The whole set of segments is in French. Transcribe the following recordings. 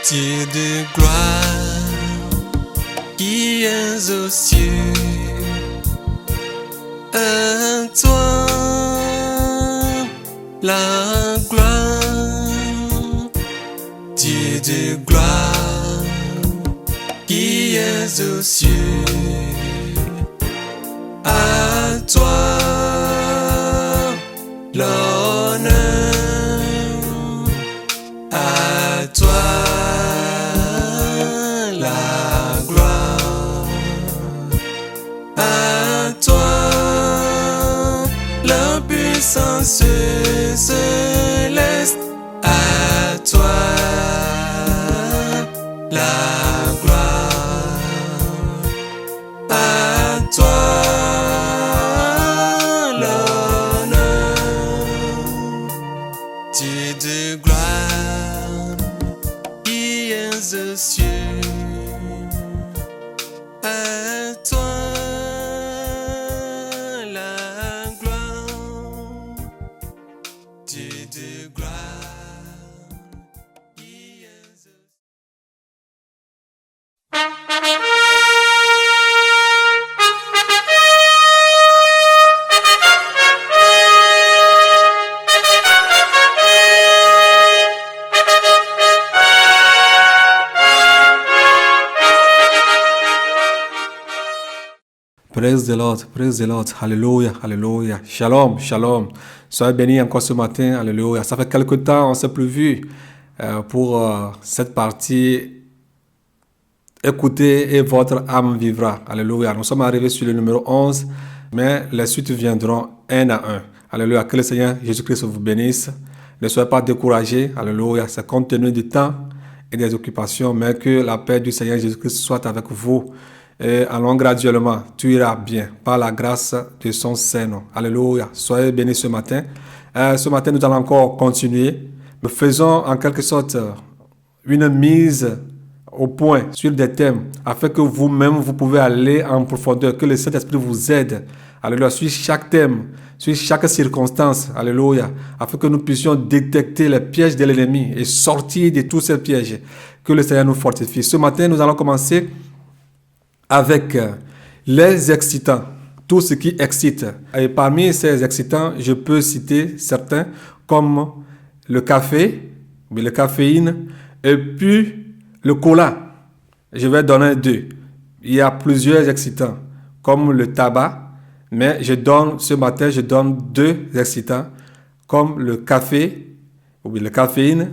Dieu de gloire qui es aux cieux, à toi la gloire. Dieu de gloire qui es aux cieux, à toi l'honneur, à toi la gloire, à toi la puissance céleste, à toi la gloire, à toi l'honneur. Dieu de gloire qui es aux cieux, à toi la gloire. Dieu de gloire qui es aux cieux. Praise the Lord, Alléluia, Alléluia, Shalom, Shalom. Soyez bénis encore ce matin, Alléluia. Ça fait quelque temps, on ne s'est plus vu pour cette partie. Écoutez et votre âme vivra, Alléluia. Nous sommes arrivés sur le numéro 11, mais les suites viendront un à un. Alléluia, que le Seigneur Jésus-Christ vous bénisse. Ne soyez pas découragés, Alléluia. C'est compte tenu du temps et des occupations, mais que la paix du Seigneur Jésus-Christ soit avec vous. Et allons graduellement, tu iras bien, par la grâce de son Saint-Nom. Alléluia. Soyez bénis ce matin. Ce matin, nous allons encore continuer. Nous faisons en quelque sorte une mise au point sur des thèmes, afin que vous-même, vous pouvez aller en profondeur, que le Saint-Esprit vous aide. Alléluia. Sur chaque thème, sur chaque circonstance. Alléluia. Afin que nous puissions détecter les pièges de l'ennemi et sortir de tous ces pièges. Que le Seigneur nous fortifie. Ce matin, nous allons commencer avec les excitants, tout ce qui excite. Et parmi ces excitants, je peux citer certains comme le café, la caféine, et puis le cola. Je vais donner deux. Il y a plusieurs excitants, comme le tabac, mais ce matin, je donne deux excitants, comme le café, ou la caféine,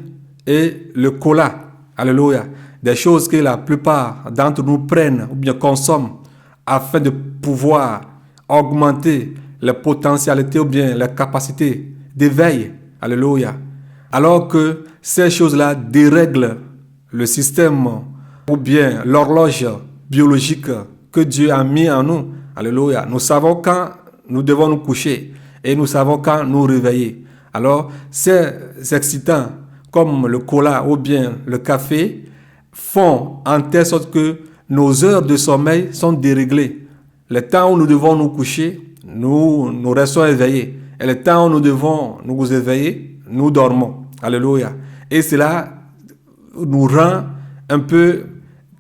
et le cola. Alléluia. Des choses que la plupart d'entre nous prennent ou bien consomment afin de pouvoir augmenter les potentialités ou bien les capacités d'éveil. Alléluia. Alors que ces choses-là dérèglent le système ou bien l'horloge biologique que Dieu a mis en nous. Alléluia. Nous savons quand nous devons nous coucher et nous savons quand nous réveiller. Alors, ces excitants comme le cola ou bien le café font en telle sorte que nos heures de sommeil sont déréglées. Le temps où nous devons nous coucher, nous restons éveillés. Et le temps où nous devons nous éveiller, nous dormons. Alléluia. Et cela nous rend un peu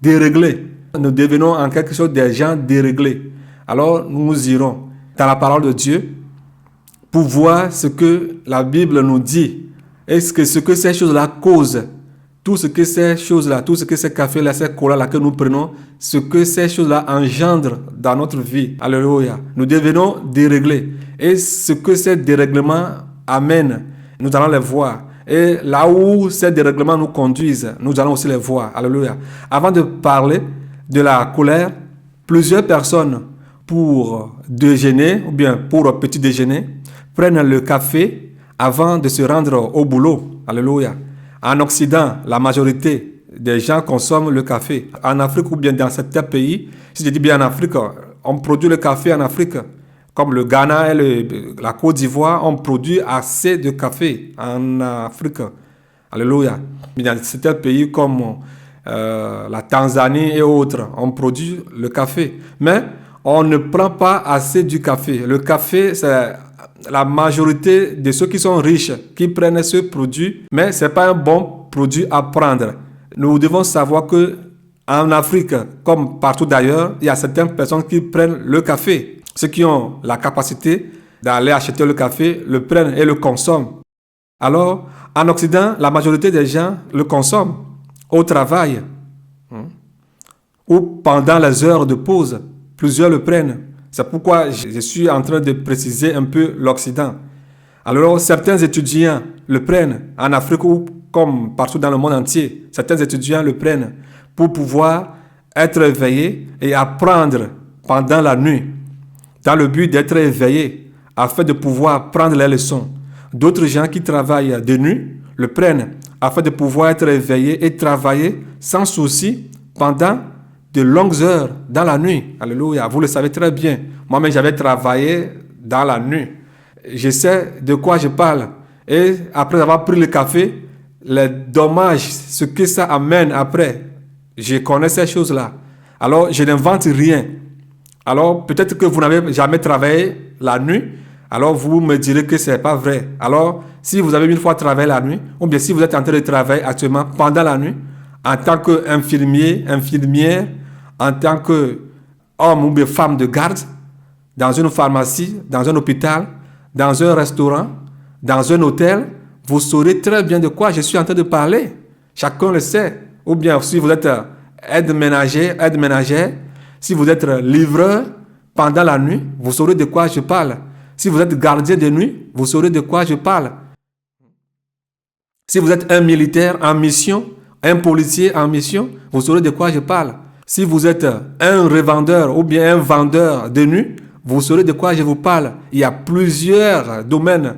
déréglés. Nous devenons en quelque sorte des gens déréglés. Alors nous irons dans la parole de Dieu pour voir ce que la Bible nous dit. Est-ce que ce que ces choses-là causent, tout ce que ces choses-là, tout ce que ces cafés-là, ces colas-là que nous prenons, ce que ces choses-là engendrent dans notre vie. Alléluia. Nous devenons déréglés. Et ce que ces dérèglements amènent, nous allons les voir. Et là où ces dérèglements nous conduisent, nous allons aussi les voir. Alléluia. Avant de parler de la colère, plusieurs personnes, pour déjeuner ou bien pour petit déjeuner, prennent le café avant de se rendre au boulot. Alléluia. En Occident, la majorité des gens consomment le café. En Afrique ou bien dans certains pays, si je dis bien en Afrique, on produit le café en Afrique. Comme le Ghana et la Côte d'Ivoire, on produit assez de café en Afrique. Alléluia. Mais dans certains pays comme la Tanzanie et autres, on produit le café. Mais on ne prend pas assez du café. Le café, c'est la majorité de ceux qui sont riches qui prennent ce produit, mais ce n'est pas un bon produit à prendre. Nous devons savoir que en Afrique, comme partout d'ailleurs, il y a certaines personnes qui prennent le café. Ceux qui ont la capacité d'aller acheter le café, le prennent et le consomment. Alors, en Occident, la majorité des gens le consomment au travail ou pendant les heures de pause. Plusieurs le prennent. C'est pourquoi je suis en train de préciser un peu l'Occident. Alors, certains étudiants le prennent en Afrique ou comme partout dans le monde entier. Certains étudiants le prennent pour pouvoir être éveillés et apprendre pendant la nuit, dans le but d'être éveillés, afin de pouvoir prendre les leçons. D'autres gens qui travaillent de nuit le prennent afin de pouvoir être éveillés et travailler sans souci pendant de longues heures dans la nuit. Alléluia, vous le savez très bien. Moi-même, j'avais travaillé dans la nuit. Je sais de quoi je parle. Et après avoir pris le café, les dommages, ce que ça amène après, je connais ces choses-là. Alors, je n'invente rien. Alors, peut-être que vous n'avez jamais travaillé la nuit. Alors, vous me direz que ce n'est pas vrai. Alors, si vous avez une fois travaillé la nuit, ou bien si vous êtes en train de travailler actuellement pendant la nuit, en tant qu'infirmier, infirmière, en tant qu'homme ou bien femme de garde, dans une pharmacie, dans un hôpital, dans un restaurant, dans un hôtel, vous saurez très bien de quoi je suis en train de parler. Chacun le sait. Ou bien si vous êtes aide-ménagère, si vous êtes livreur pendant la nuit, vous saurez de quoi je parle. Si vous êtes gardien de nuit, vous saurez de quoi je parle. Si vous êtes un militaire en mission, un policier en mission, vous saurez de quoi je parle. Si vous êtes un revendeur ou bien un vendeur de nuit, vous saurez de quoi je vous parle. Il y a plusieurs domaines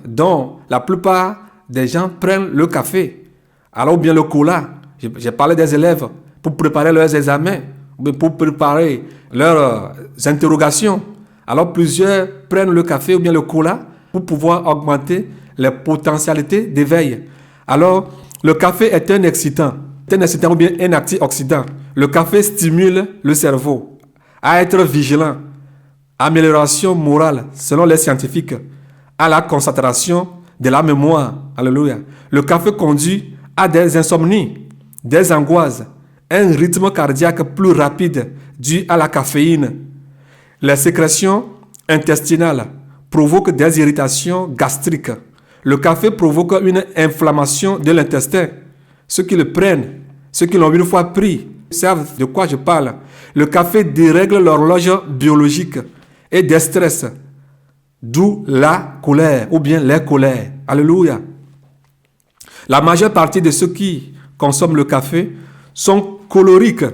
dont la plupart des gens prennent le café. Alors, ou bien le cola. J'ai parlé des élèves pour préparer leurs examens, ou bien pour préparer leurs interrogations. Alors, plusieurs prennent le café ou bien le cola pour pouvoir augmenter les potentialités d'éveil. Alors, le café est un excitant ou bien un antioxydant. Le café stimule le cerveau à être vigilant. Amélioration morale, selon les scientifiques, à la concentration de la mémoire. Alléluia. Le café conduit à des insomnies, des angoisses, un rythme cardiaque plus rapide dû à la caféine. Les sécrétions intestinales provoquent des irritations gastriques. Le café provoque une inflammation de l'intestin. Ceux qui le prennent, ceux qui l'ont une fois pris, savent de quoi je parle. Le café dérègle l'horloge biologique et déstresse, d'où la colère ou bien les colères. Alléluia. La majeure partie de ceux qui consomment le café sont colériques,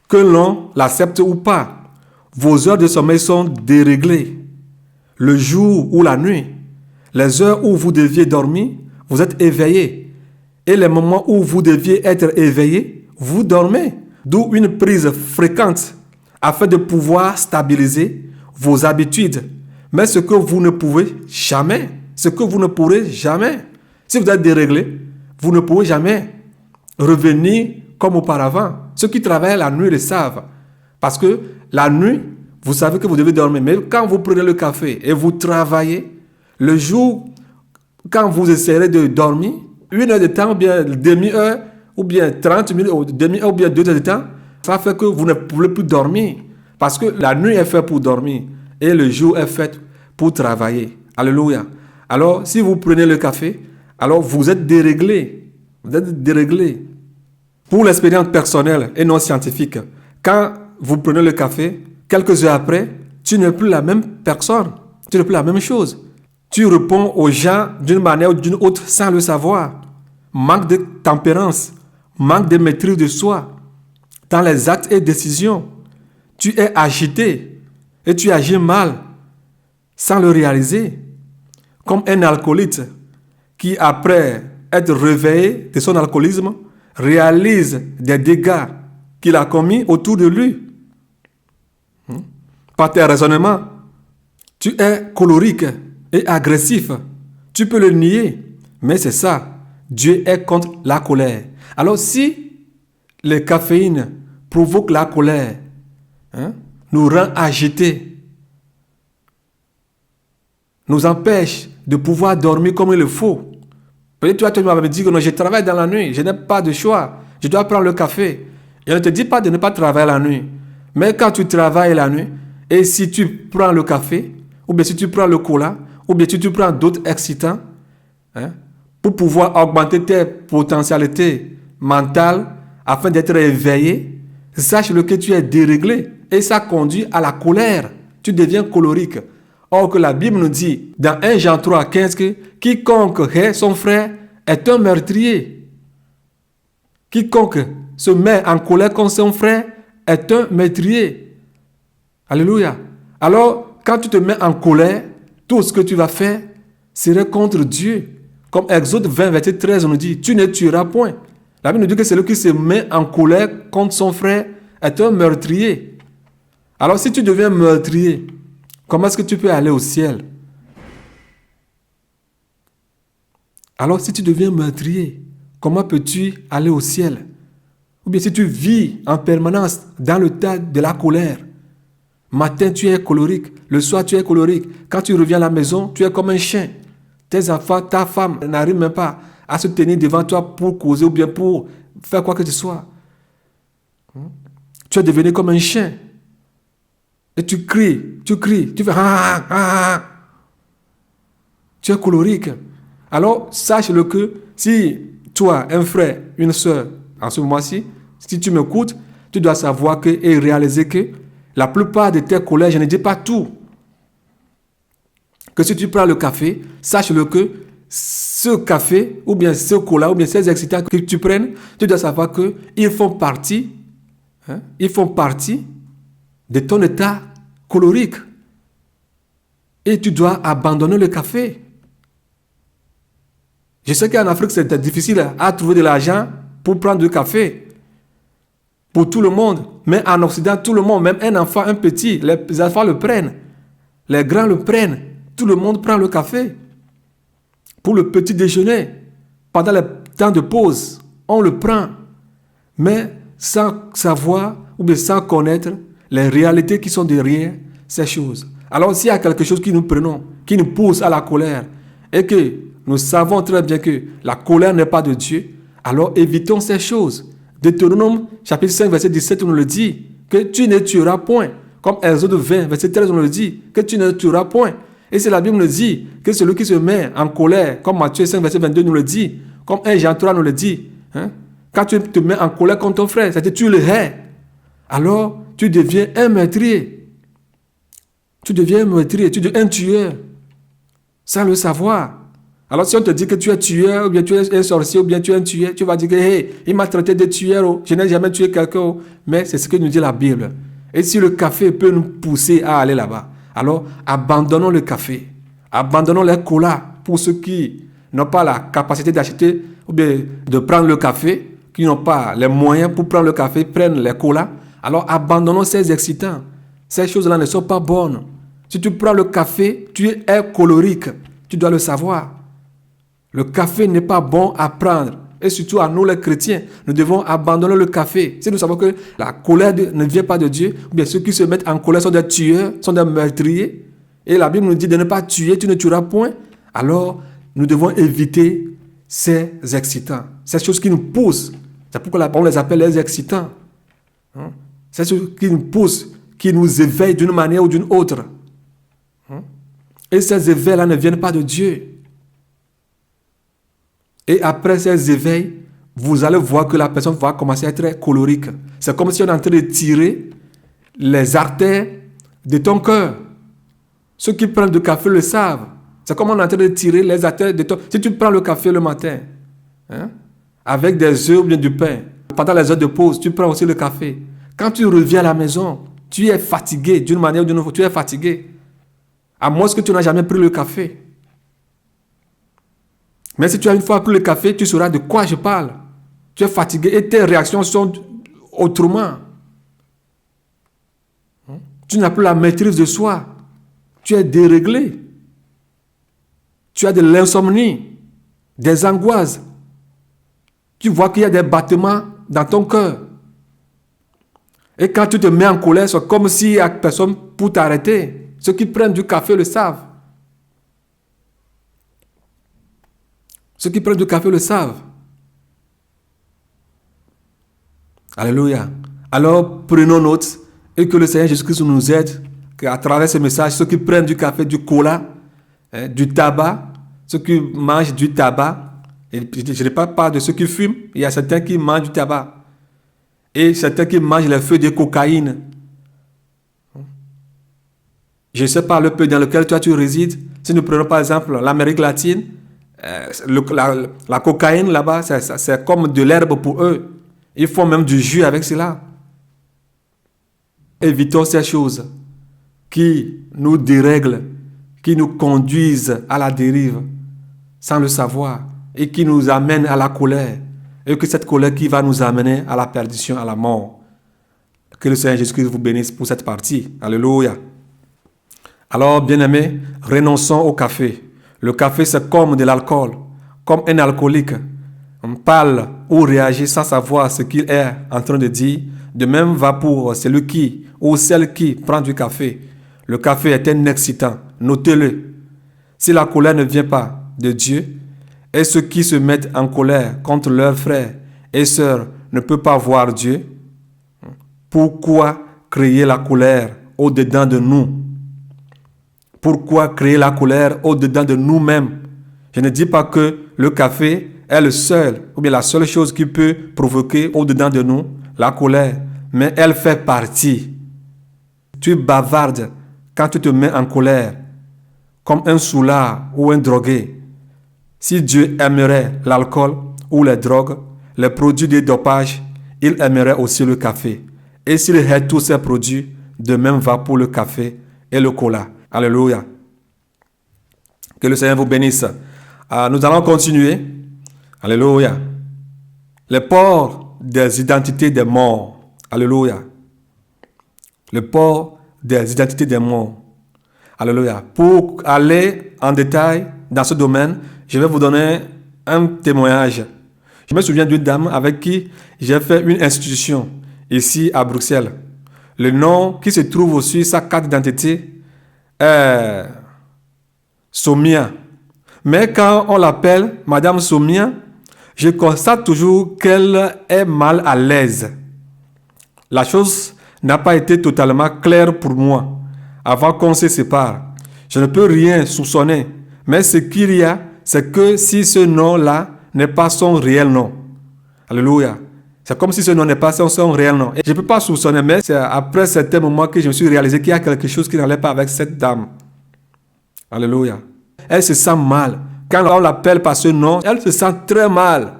que l'on l'accepte ou pas. Vos heures de sommeil sont déréglées. Le jour ou la nuit, les heures où vous deviez dormir, vous êtes éveillé. Et les moments où vous deviez être éveillé, vous dormez. D'où une prise fréquente afin de pouvoir stabiliser vos habitudes. Mais ce que vous ne pouvez jamais, ce que vous ne pourrez jamais, si vous êtes déréglé, vous ne pourrez jamais revenir comme auparavant. Ceux qui travaillent la nuit le savent. Parce que la nuit, vous savez que vous devez dormir. Mais quand vous prenez le café et vous travaillez, le jour, quand vous essayerez de dormir, 1 heure de temps, ou bien demi-heure, ou bien 30 minutes, ou demi-heure, ou bien 2 heures de temps, ça fait que vous ne pouvez plus dormir. Parce que la nuit est faite pour dormir et le jour est fait pour travailler. Alléluia. Alors, si vous prenez le café, alors vous êtes déréglé. Vous êtes déréglé. Pour l'expérience personnelle et non scientifique, quand vous prenez le café, quelques heures après, tu n'es plus la même personne. Tu n'es plus la même chose. Tu réponds aux gens d'une manière ou d'une autre sans le savoir. Manque de tempérance, manque de maîtrise de soi dans les actes et décisions. Tu es agité et tu agis mal sans le réaliser. Comme un alcoolique qui, après être réveillé de son alcoolisme, réalise des dégâts qu'il a commis autour de lui. Par tes raisonnements, tu es colérique et agressif. Tu peux le nier, mais c'est ça. Dieu est contre la colère. Alors si les caféines provoquent la colère, nous rend agités, nous empêche de pouvoir dormir comme il le faut, Peut-être tu vas me dire que non, je travaille dans la nuit, je n'ai pas de choix, je dois prendre le café. Et on ne te dit pas de ne pas travailler la nuit. Mais quand tu travailles la nuit, et si tu prends le café, ou bien si tu prends le cola, ou bien si tu prends d'autres excitants, hein, pour pouvoir augmenter tes potentialités mentales, afin d'être éveillé, sache-le que tu es déréglé. Et ça conduit à la colère. Tu deviens colérique. Or que la Bible nous dit, dans 1 Jean 3, 15, que quiconque hait son frère est un meurtrier. Quiconque se met en colère contre son frère est un meurtrier. Alléluia. Alors, quand tu te mets en colère, tout ce que tu vas faire serait contre Dieu. Comme Exode 20, verset 13, on nous dit, tu ne tueras point. La Bible nous dit que celui qui se met en colère contre son frère est un meurtrier. Alors, si tu deviens meurtrier, comment est-ce que tu peux aller au ciel? Alors, si tu deviens meurtrier, comment peux-tu aller au ciel? Ou bien si tu vis en permanence dans le tas de la colère, matin tu es colérique, le soir tu es colérique, quand tu reviens à la maison, tu es comme un chien. Tes enfants, ta femme n'arrivent même pas à se tenir devant toi pour causer ou bien pour faire quoi que ce soit. Tu es devenu comme un chien. Et tu cries, tu fais ah, ah, ah. Tu es colérique. Alors, sache-le que si toi, un frère, une soeur, en ce moment-ci, si tu m'écoutes, tu dois savoir que, et réaliser que la plupart de tes colères, je ne dis pas tout. Que si tu prends le café, sache-le que ce café, ou bien ce cola, ou bien ces excitants que tu prennes, tu dois savoir qu'ils font partie, de ton état colérique. Et tu dois abandonner le café. Je sais qu'en Afrique, c'est difficile à trouver de l'argent pour prendre du café. Pour tout le monde. Mais en Occident, tout le monde, même un enfant, un petit, les enfants le prennent. Les grands le prennent. Tout le monde prend le café. Pour le petit déjeuner, pendant le temps de pause, on le prend. Mais sans savoir ou bien sans connaître les réalités qui sont derrière ces choses. Alors s'il y a quelque chose que nous prenons, qui nous pousse à la colère, et que nous savons très bien que la colère n'est pas de Dieu, alors évitons ces choses. Deutéronome chapitre 5 verset 17 on le dit, que tu ne tueras point. Comme Exode 20 verset 13 on le dit, que tu ne tueras point. Et c'est la Bible nous dit que celui qui se met en colère, comme Matthieu 5 verset 22 nous le dit, comme 1 Jean 3 nous le dit, quand tu te mets en colère contre ton frère, c'est-à-dire tu le hais, alors tu deviens un meurtrier. Tu deviens un meurtrier, tu deviens un tueur, sans le savoir. Alors si on te dit que tu es tueur, ou bien tu es un sorcier, ou bien tu es un tueur, tu vas dire que hey, il m'a traité de tueur, oh, je n'ai jamais tué quelqu'un, oh. Mais c'est ce que nous dit la Bible. Et si le café peut nous pousser à aller là-bas, alors abandonnons le café, abandonnons les colas pour ceux qui n'ont pas la capacité d'acheter ou bien de prendre le café, qui n'ont pas les moyens pour prendre le café, prennent les colas. Alors abandonnons ces excitants. Ces choses-là ne sont pas bonnes. Si tu prends le café, tu es colérique. Tu dois le savoir. Le café n'est pas bon à prendre. Et surtout à nous les chrétiens, nous devons abandonner le café. Si nous savons que la colère ne vient pas de Dieu, ou bien ceux qui se mettent en colère sont des tueurs, sont des meurtriers, et la Bible nous dit de ne pas tuer, tu ne tueras point, alors nous devons éviter ces excitants. Ces choses qui nous poussent. C'est pourquoi on les appelle les excitants. Ces choses qui nous poussent, qui nous éveillent d'une manière ou d'une autre. Et ces éveils-là ne viennent pas de Dieu. Et après ces éveils, vous allez voir que la personne va commencer à être colérique. C'est comme si on est en train de tirer les artères de ton cœur. Ceux qui prennent du café le savent. C'est comme on est en train de tirer les artères de ton... Si tu prends le café le matin, avec des œufs ou bien du pain, pendant les heures de pause, tu prends aussi le café. Quand tu reviens à la maison, tu es fatigué d'une manière ou d'une autre. Tu es fatigué. À moins que tu n'as jamais pris le café. Mais si tu as une fois pris le café, tu sauras de quoi je parle. Tu es fatigué et tes réactions sont autrement. Tu n'as plus la maîtrise de soi. Tu es déréglé. Tu as de l'insomnie, des angoisses. Tu vois qu'il y a des battements dans ton cœur. Et quand tu te mets en colère, c'est comme s'il n'y a personne pour t'arrêter. Ceux qui prennent du café le savent. Ceux qui prennent du café le savent. Alléluia. Alors, prenons note et que le Seigneur Jésus-Christ nous aide qu'à travers ce message, ceux qui prennent du café, du cola, du tabac, ceux qui mangent du tabac, et je ne parle pas de ceux qui fument, il y a certains qui mangent du tabac et certains qui mangent les feuilles de cocaïne. Je ne sais pas le pays dans lequel toi tu résides. Si nous prenons par exemple l'Amérique latine, la cocaïne là-bas, c'est comme de l'herbe pour eux. Ils font même du jus avec cela. Évitons ces choses qui nous dérèglent, qui nous conduisent à la dérive sans le savoir et qui nous amènent à la colère. Et que cette colère qui va nous amener à la perdition, à la mort. Que le Seigneur Jésus-Christ vous bénisse pour cette partie. Alléluia. Alors, bien-aimés, renonçons au café. Le café, c'est comme de l'alcool, comme un alcoolique. On parle ou réagit sans savoir ce qu'il est en train de dire. De même va pour celui qui ou celle qui prend du café. Le café est un excitant. Notez-le. Si la colère ne vient pas de Dieu, et ceux qui se mettent en colère contre leurs frères et sœurs ne peuvent pas voir Dieu, pourquoi créer la colère au-dedans de nous? Pourquoi créer la colère au-dedans de nous-mêmes? Je ne dis pas que le café est le seul, ou bien la seule chose qui peut provoquer au-dedans de nous la colère, mais elle fait partie. Tu bavardes quand tu te mets en colère, comme un soulard ou un drogué. Si Dieu aimerait l'alcool ou les drogues, les produits de dopage, il aimerait aussi le café. Et s'il hait tous ces produits, de même va pour le café et le cola. Alléluia. Que le Seigneur vous bénisse. Nous allons continuer. Alléluia. Le port des identités des morts. Alléluia. Le port des identités des morts. Alléluia. Pour aller en détail dans ce domaine, je vais vous donner un témoignage. Je me souviens d'une dame avec qui j'ai fait une institution ici à Bruxelles. Le nom qui se trouve sur sa carte d'identité est Somia. Mais quand on l'appelle Madame Somia, je constate toujours qu'elle est mal à l'aise. La chose n'a pas été totalement claire pour moi avant qu'on se sépare. Je ne peux rien soupçonner, mais ce qu'il y a, c'est que si ce nom-là n'est pas son réel nom. Alléluia. C'est comme si ce nom n'est pas son réel nom. Et je ne peux pas soupçonner, mais c'est après certains moments que je me suis réalisé qu'il y a quelque chose qui n'allait pas avec cette dame. Alléluia. Elle se sent mal. Quand on l'appelle par ce nom, elle se sent très mal.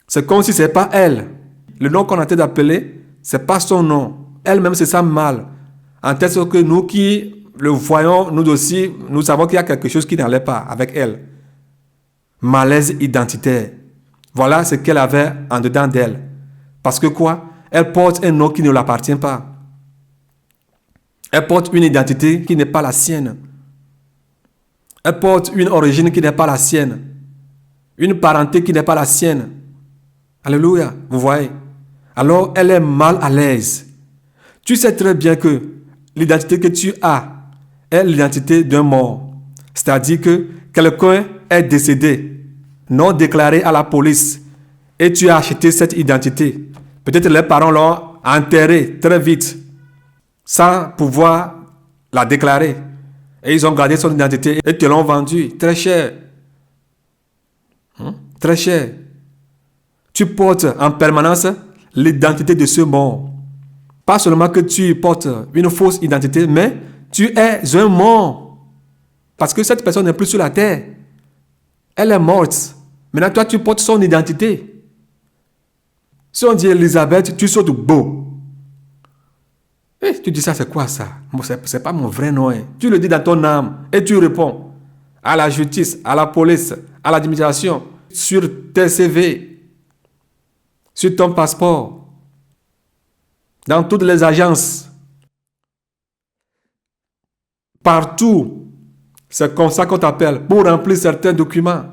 C'est comme si ce n'est pas elle. Le nom qu'on a été d'appeler, ce n'est pas son nom. Elle-même se sent mal. En telle sorte que nous qui le voyons, nous aussi, nous savons qu'il y a quelque chose qui n'allait pas avec elle. Malaise identitaire. Voilà ce qu'elle avait en dedans d'elle. Parce que quoi? Elle porte un nom qui ne l'appartient pas. Elle porte une identité qui n'est pas la sienne. Elle porte une origine qui n'est pas la sienne. Une parenté qui n'est pas la sienne. Alléluia, vous voyez. Alors, elle est mal à l'aise. Tu sais très bien que l'identité que tu as est l'identité d'un mort. C'est-à-dire que quelqu'un est décédé, non déclaré à la police, et tu as acheté cette identité. Peut-être les parents l'ont enterré très vite, sans pouvoir la déclarer. Et ils ont gardé son identité et te l'ont vendue très cher. Très cher. Tu portes en permanence l'identité de ce mort. Pas seulement que tu portes une fausse identité, mais tu es un mort. Parce que cette personne n'est plus sur la terre. Elle est morte. Maintenant, toi, tu portes son identité. Si on dit Elisabeth, tu sautes beau. Et tu dis ça, c'est quoi ça? C'est pas mon vrai nom. Tu le dis dans ton âme et tu réponds à la justice, à la police, à l'administration, sur tes CV, sur ton passeport, dans toutes les agences. Partout, c'est comme ça qu'on t'appelle pour remplir certains documents.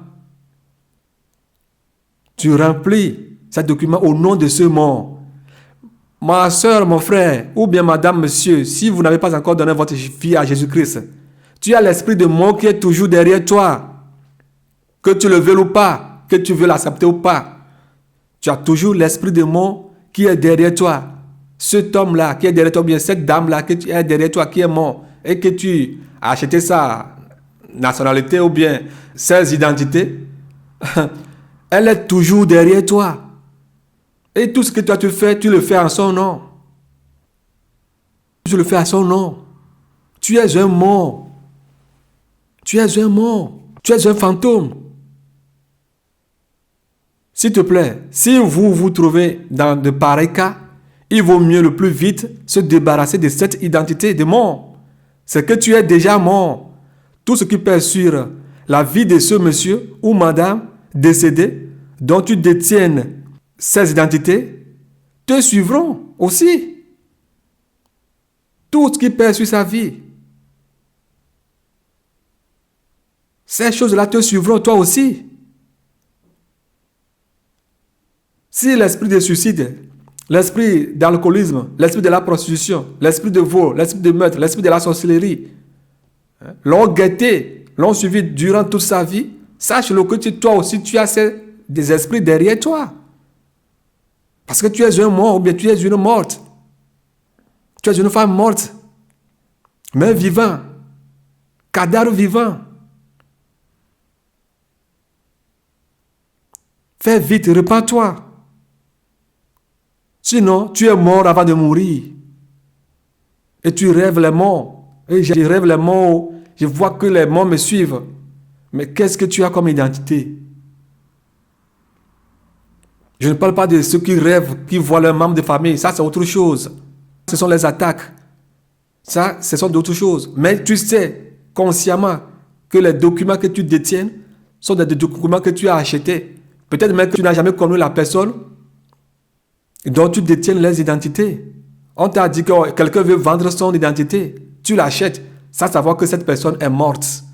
Tu remplis ces documents au nom de ce mort. Ma soeur, mon frère, ou bien madame, monsieur, si vous n'avez pas encore donné votre vie à Jésus-Christ, tu as l'esprit de mort qui est toujours derrière toi. Que tu le veuilles ou pas, que tu veux l'accepter ou pas, tu as toujours l'esprit de mort qui est derrière toi. Cet homme-là qui est derrière toi, bien cette dame-là qui est derrière toi, qui est mort, et que tu as acheté sa nationalité ou bien ses identités, elle est toujours derrière toi. Et tout ce que toi tu fais, tu le fais en son nom. Tu le fais à son nom. Tu es un mort. Tu es un mort. Tu es un fantôme. S'il te plaît, si vous vous trouvez dans de pareils cas, il vaut mieux le plus vite se débarrasser de cette identité de mort. C'est que tu es déjà mort. Tout ce qui pèse sur la vie de ce monsieur ou madame décédé, dont tu détiennes ces identités, te suivront aussi. Tout ce qui pèse sur sa vie. Ces choses-là te suivront toi aussi. Si l'esprit de suicide, l'esprit d'alcoolisme, l'esprit de la prostitution, l'esprit de vol, l'esprit de meurtre, l'esprit de la sorcellerie, l'ont guetté, l'ont suivi durant toute sa vie, sache-le que toi aussi tu as des esprits derrière toi. Parce que tu es un mort ou bien tu es une morte. Tu es une femme morte, mais vivant, cadavre vivant. Fais vite, repens-toi. Sinon, tu es mort avant de mourir. Et tu rêves les morts. Et je rêve les morts. Je vois que les morts me suivent. Mais qu'est-ce que tu as comme identité? Je ne parle pas de ceux qui rêvent, qui voient leurs membres de famille. Ça, c'est autre chose. Ce sont les attaques. Ça, ce sont d'autres choses. Mais tu sais consciemment que les documents que tu détiens sont des documents que tu as achetés. Peut-être même que tu n'as jamais connu la personne dont tu détiens les identités. On t'a dit que quelqu'un veut vendre son identité. Tu l'achètes sans savoir que cette personne est morte.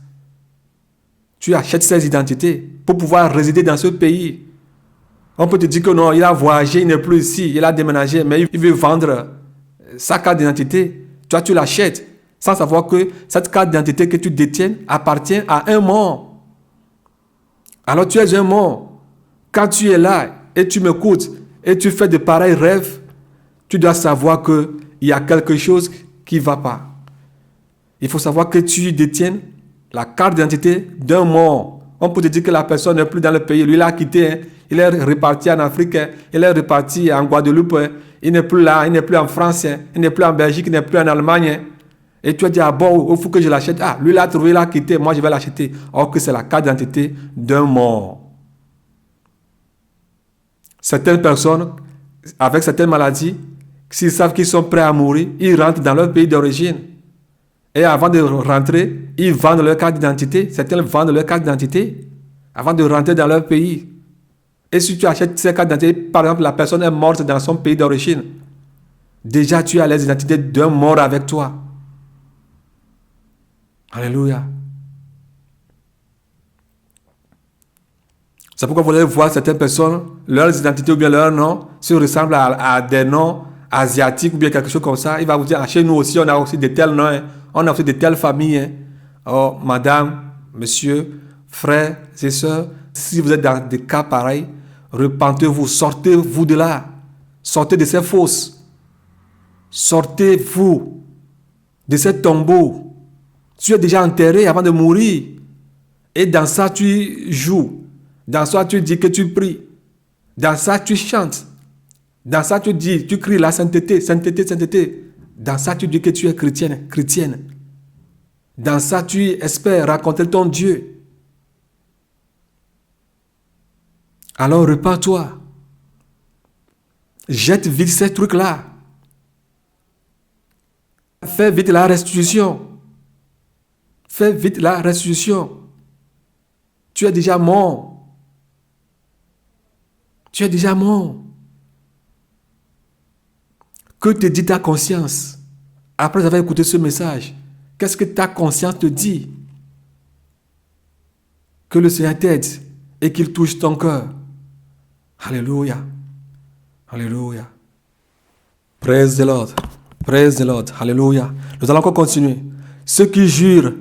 Tu achètes ses identités pour pouvoir résider dans ce pays. On peut te dire que non, il a voyagé, il n'est plus ici, il a déménagé, mais il veut vendre sa carte d'identité. Toi, tu l'achètes sans savoir que cette carte d'identité que tu détiens appartient à un mort. Alors tu es un mort. Quand tu es là et tu m'écoutes et tu fais de pareils rêves, tu dois savoir qu'il y a quelque chose qui ne va pas. Il faut savoir que tu détiens la carte d'identité d'un mort. On peut te dire que la personne n'est plus dans le pays. Lui, il a quitté. Hein. Il est reparti en Afrique. Hein. Il est reparti en Guadeloupe. Hein. Il n'est plus là. Il n'est plus en France. Hein. Il n'est plus en Belgique. Il n'est plus en Allemagne. Hein. Et tu as dit, ah bon, il faut que je l'achète. Ah, lui, il a trouvé, il a quitté. Moi, je vais l'acheter. Or que c'est la carte d'identité d'un mort. Certaines personnes, avec certaines maladies, s'ils savent qu'ils sont prêts à mourir, ils rentrent dans leur pays d'origine. Et avant de rentrer, ils vendent leur carte d'identité. Certains vendent leur carte d'identité avant de rentrer dans leur pays. Et si tu achètes ces cartes d'identité, par exemple, la personne est morte dans son pays d'origine. Déjà, tu as les identités d'un mort avec toi. Alléluia. C'est pourquoi vous allez voir certaines personnes, leurs identités ou bien leurs noms se ressemblent à des noms asiatiques ou bien quelque chose comme ça. Il va vous dire, ah, chez nous aussi, on a aussi de tels noms, hein. On a aussi de telles familles. Hein. Oh, madame, monsieur, frères et sœurs, si vous êtes dans des cas pareils, repentez-vous, sortez-vous de là. Sortez de ces fosses. Sortez-vous de ces tombeaux. Tu es déjà enterré avant de mourir. Et dans ça, tu joues. Dans ça, tu dis que tu pries. Dans ça, tu chantes. Dans ça, tu dis, tu cries la sainteté, sainteté, sainteté. Dans ça, tu dis que tu es chrétienne, chrétienne. Dans ça, tu espères raconter ton Dieu. Alors, repens-toi. Jette vite ces trucs-là. Fais vite la restitution. Fais vite la restitution. Tu es déjà mort. Tu es déjà mort. Que te dit ta conscience après avoir écouté ce message? Qu'est-ce que ta conscience te dit? Que le Seigneur t'aide et qu'il touche ton cœur. Alléluia. Alléluia. Praise the Lord. Praise the Lord. Alléluia. Nous allons encore continuer. Ceux qui jurent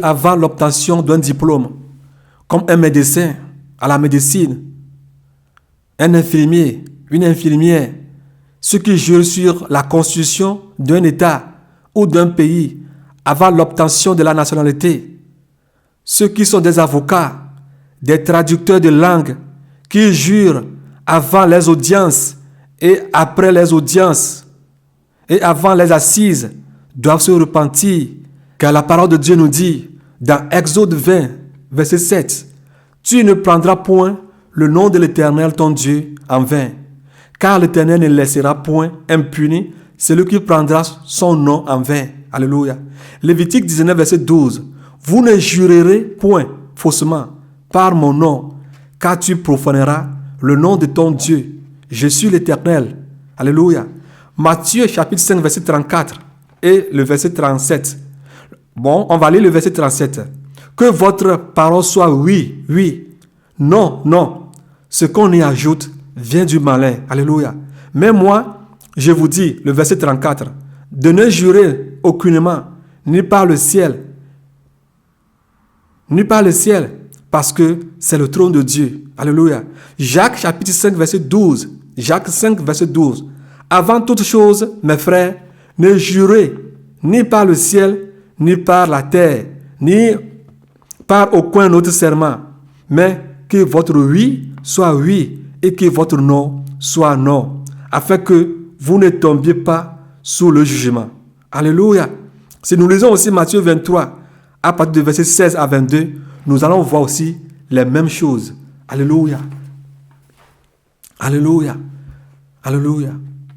avant l'obtention d'un diplôme, comme un médecin à la médecine, un infirmier, une infirmière, ceux qui jurent sur la constitution d'un État ou d'un pays avant l'obtention de la nationalité, ceux qui sont des avocats, des traducteurs de langue, qui jurent avant les audiences et après les audiences et avant les assises, doivent se repentir, car la parole de Dieu nous dit dans Exode 20, verset 7, « Tu ne prendras point le nom de l'Éternel ton Dieu en vain, car l'Éternel ne laissera point impuni celui qui prendra son nom en vain. » Alléluia. Lévitique 19, verset 12, « Vous ne jurerez point faussement par mon nom, car tu profaneras le nom de ton Dieu. Je suis l'Éternel. » Alléluia. Matthieu chapitre 5, verset 34 et le verset 37. Bon, on va lire le verset 37. « Que votre parole soit oui, oui, non, non. Ce qu'on y ajoute vient du malin. » Alléluia. Mais moi, je vous dis, le verset 34, de ne jurer aucunement, ni par le ciel, parce que c'est le trône de Dieu. Alléluia. Jacques chapitre 5, verset 12. Jacques 5, verset 12. Avant toute chose, mes frères, ne jurez ni par le ciel, ni par la terre, ni par aucun autre serment, mais que votre oui soit oui et que votre non soit non, afin que vous ne tombiez pas sous le jugement. Alléluia. Si nous lisons aussi Matthieu 23, à partir du verset 16 à 22, nous allons voir aussi les mêmes choses. Alléluia. Alléluia. Alléluia.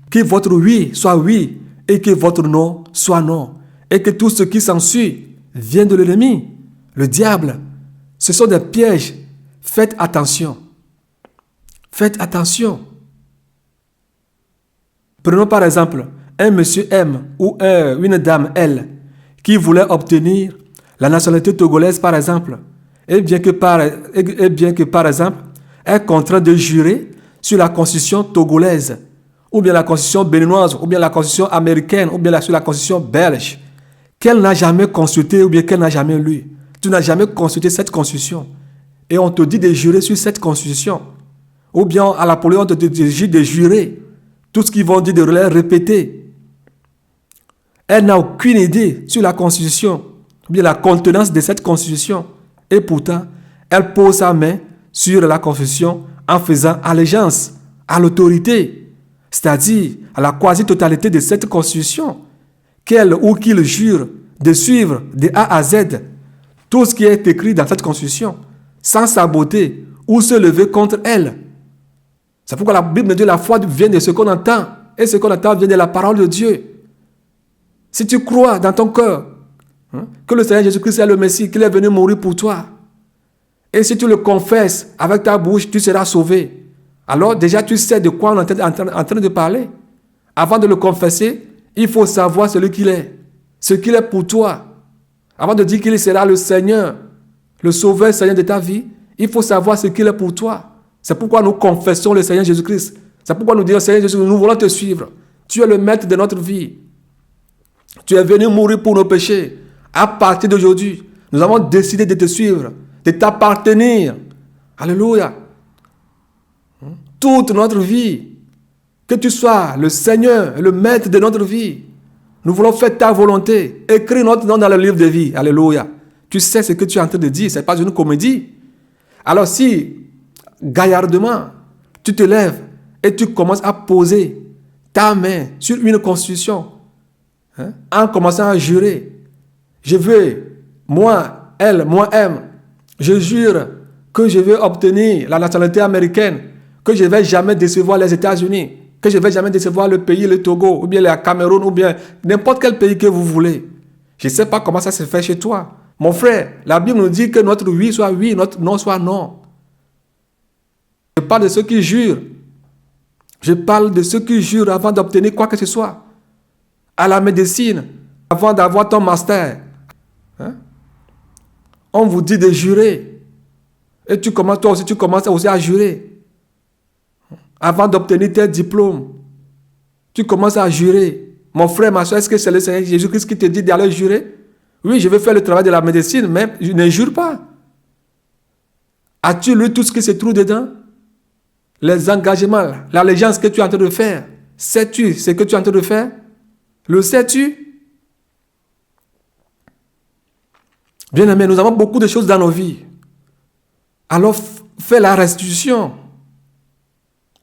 Que votre oui soit oui et que votre non soit non. Et que tout ce qui s'ensuit vient de l'ennemi, le diable. Ce sont des pièges. Faites attention. Faites attention. Prenons par exemple un monsieur M ou une dame L qui voulait obtenir la nationalité togolaise par exemple, et bien que par exemple, est contraint de jurer sur la constitution togolaise, ou bien la constitution béninoise, ou bien la constitution américaine, ou bien sur la constitution belge, qu'elle n'a jamais consulté ou bien qu'elle n'a jamais lu. Tu n'as jamais consulté cette constitution. Et on te dit de jurer sur cette constitution. Ou bien à la police, on te dit de jurer. Tout ce qu'ils vont dire, de le répéter. Elle n'a aucune idée sur la constitution, ou bien la contenance de cette constitution. Et pourtant, elle pose sa main sur la constitution en faisant allégeance à l'autorité, c'est-à-dire à la quasi-totalité de cette constitution, qu'elle ou qu'il jure de suivre de A à Z tout ce qui est écrit dans cette constitution, sans saboter ou se lever contre elle. C'est pourquoi la Bible dit que la foi vient de ce qu'on entend, et ce qu'on entend vient de la parole de Dieu. Si tu crois dans ton cœur que le Seigneur Jésus-Christ est le Messie, qu'il est venu mourir pour toi, et si tu le confesses avec ta bouche, tu seras sauvé. Alors déjà tu sais de quoi on est en train de parler. Avant de le confesser, il faut savoir celui qu'il est, ce qu'il est pour toi. Avant de dire qu'il sera le Seigneur, le Sauveur, Seigneur de ta vie, il faut savoir ce qu'il est pour toi. C'est pourquoi nous confessons le Seigneur Jésus-Christ. C'est pourquoi nous disons, Seigneur Jésus, nous voulons te suivre. Tu es le maître de notre vie. Tu es venu mourir pour nos péchés. À partir d'aujourd'hui, nous avons décidé de te suivre, de t'appartenir. Alléluia. Toute notre vie, que tu sois le Seigneur, le maître de notre vie. Nous voulons faire ta volonté. Écris notre nom dans le livre de vie. Alléluia. Tu sais ce que tu es en train de dire. Ce n'est pas une comédie. Alors si, gaillardement, tu te lèves et tu commences à poser ta main sur une constitution, en commençant à jurer, je veux, moi, elle, moi, M, je jure que je vais obtenir la nationalité américaine, que je ne vais jamais décevoir les États-Unis, que je ne vais jamais décevoir le pays, le Togo, ou bien le Cameroun, ou bien n'importe quel pays que vous voulez. Je ne sais pas comment ça se fait chez toi. Mon frère, la Bible nous dit que notre oui soit oui, notre non soit non. Je parle de ceux qui jurent. Je parle de ceux qui jurent avant d'obtenir quoi que ce soit. À la médecine, avant d'avoir ton master. On vous dit de jurer. Et toi aussi, tu commences aussi à jurer. Avant d'obtenir tes diplômes, tu commences à jurer. Mon frère, ma soeur, est-ce que c'est le Seigneur Jésus-Christ qui te dit d'aller jurer? Oui, je vais faire le travail de la médecine, mais je ne jure pas. As-tu lu tout ce qui se trouve dedans? Les engagements, l'allégeance que tu es en train de faire. Sais-tu ce que tu es en train de faire? Le sais-tu? Bien-aimés, nous avons beaucoup de choses dans nos vies. Alors, fais la restitution.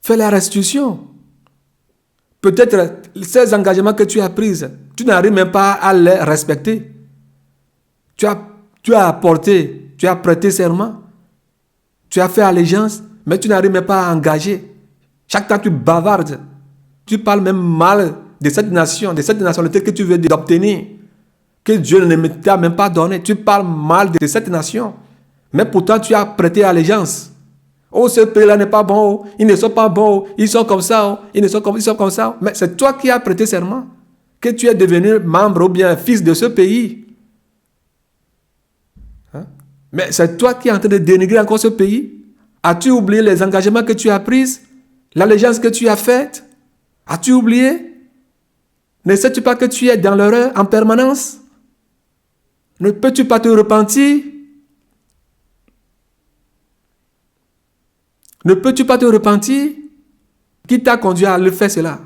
Fais la restitution. Peut-être ces engagements que tu as pris, tu n'arrives même pas à les respecter. Tu as apporté, tu as prêté serment, tu as fait allégeance, mais tu n'arrives même pas à engager. Chaque temps tu bavardes, tu parles même mal de cette nation, de cette nationalité que tu veux obtenir, que Dieu ne t'a même pas donné. Tu parles mal de cette nation, mais pourtant tu as prêté allégeance. Oh, ce pays-là n'est pas bon, oh. Ils ne sont pas bons, oh. Ils sont comme ça, oh. Ils sont comme ça. Mais c'est toi qui as prêté serment, que tu es devenu membre ou bien fils de ce pays. Hein? Mais c'est toi qui es en train de dénigrer encore ce pays. As-tu oublié les engagements que tu as pris, l'allégeance que tu as faite? As-tu oublié? Ne sais-tu pas que tu es dans l'erreur en permanence? Ne peux-tu pas te repentir? Ne peux-tu pas te repentir? Qui t'a conduit à le faire cela?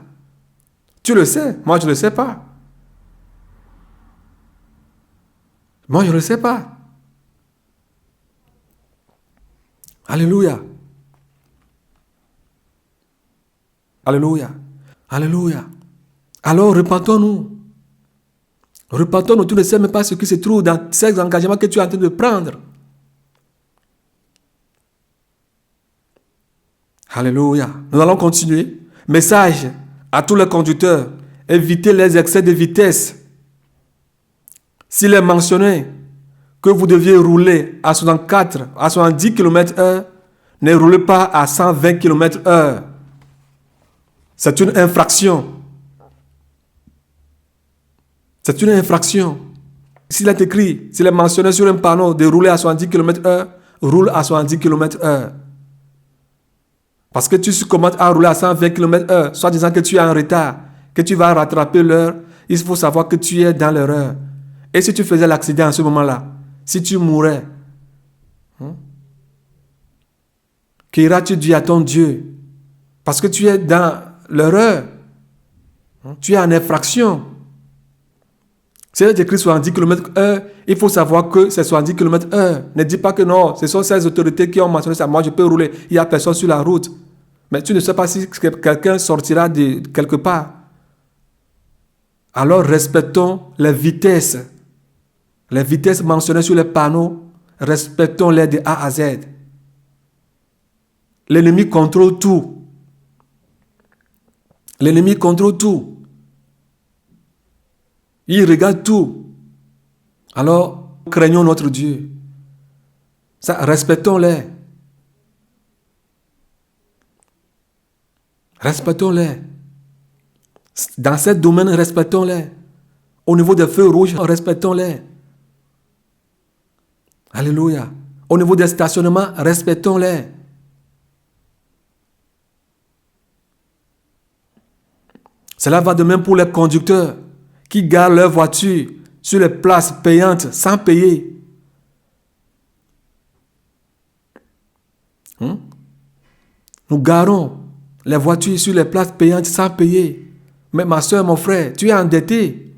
Tu le sais, moi je ne le sais pas. Moi je ne le sais pas. Alléluia. Alléluia. Alléluia. Alors repentons-nous. Repentons-nous, tu ne sais même pas ce qui se trouve dans ces engagements que tu es en train de prendre. Alléluia. Nous allons continuer. Message à tous les conducteurs. Évitez les excès de vitesse. S'il est mentionné que vous deviez rouler à 64, à 70 km/h, ne roulez pas à 120 km/h. C'est une infraction. C'est une infraction. S'il est écrit, s'il est mentionné sur un panneau de rouler à 70 km/h, roule à 70 km/h. Parce que tu commences à rouler à 120 km/h, soit disant que tu es en retard, que tu vas rattraper l'heure, il faut savoir que tu es dans l'erreur. Et si tu faisais l'accident à ce moment-là, si tu mourais, qu'iras-tu dire à ton Dieu? Parce que tu es dans l'erreur. Tu es en infraction. Si elle est écrit 70 km/h, il faut savoir que c'est 70 km/h. Ne dis pas que non, ce sont ces autorités qui ont mentionné ça. Moi, je peux rouler. Il n'y a personne sur la route. Mais tu ne sais pas si quelqu'un sortira de quelque part. Alors, respectons les vitesses. Les vitesses mentionnées sur les panneaux, respectons-les de A à Z. L'ennemi contrôle tout. L'ennemi contrôle tout. Il regarde tout. Alors, craignons notre Dieu. Ça, respectons-les. Respectons-les. Dans ce domaine, respectons-les. Au niveau des feux rouges, respectons-les. Alléluia. Au niveau des stationnements, respectons-les. Cela va de même pour les conducteurs qui garent leur voiture sur les places payantes sans payer. Nous garons les voitures sur les places payantes sans payer. Mais ma soeur, mon frère, tu es endetté.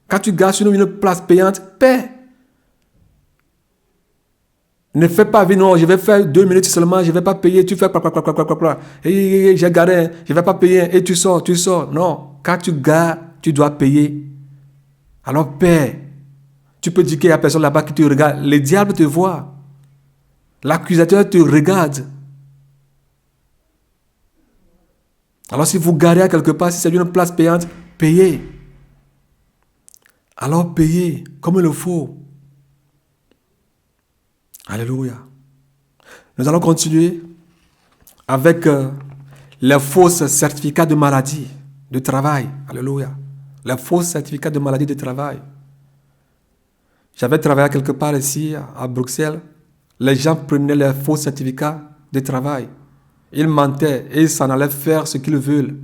Quand tu gares sur une place payante, paie. Ne fais pas, non, je vais faire 2 minutes seulement, je ne vais pas payer, tu fais j'ai garé, je ne vais pas payer, et tu sors. Non, quand tu gares, tu dois payer. Alors paie. Tu peux dire qu'il n'y a personne là-bas qui te regarde. Le diable te voit. L'accusateur te regarde. Alors si vous garez à quelque part, si c'est une place payante, payez. Alors payez comme il le faut. Alléluia. Nous allons continuer avec les faux certificats de maladie, de travail. Alléluia. Les faux certificats de maladie de travail. J'avais travaillé quelque part ici, à Bruxelles. Les gens prenaient les faux certificats de travail. Ils mentaient et ils s'en allaient faire ce qu'ils veulent.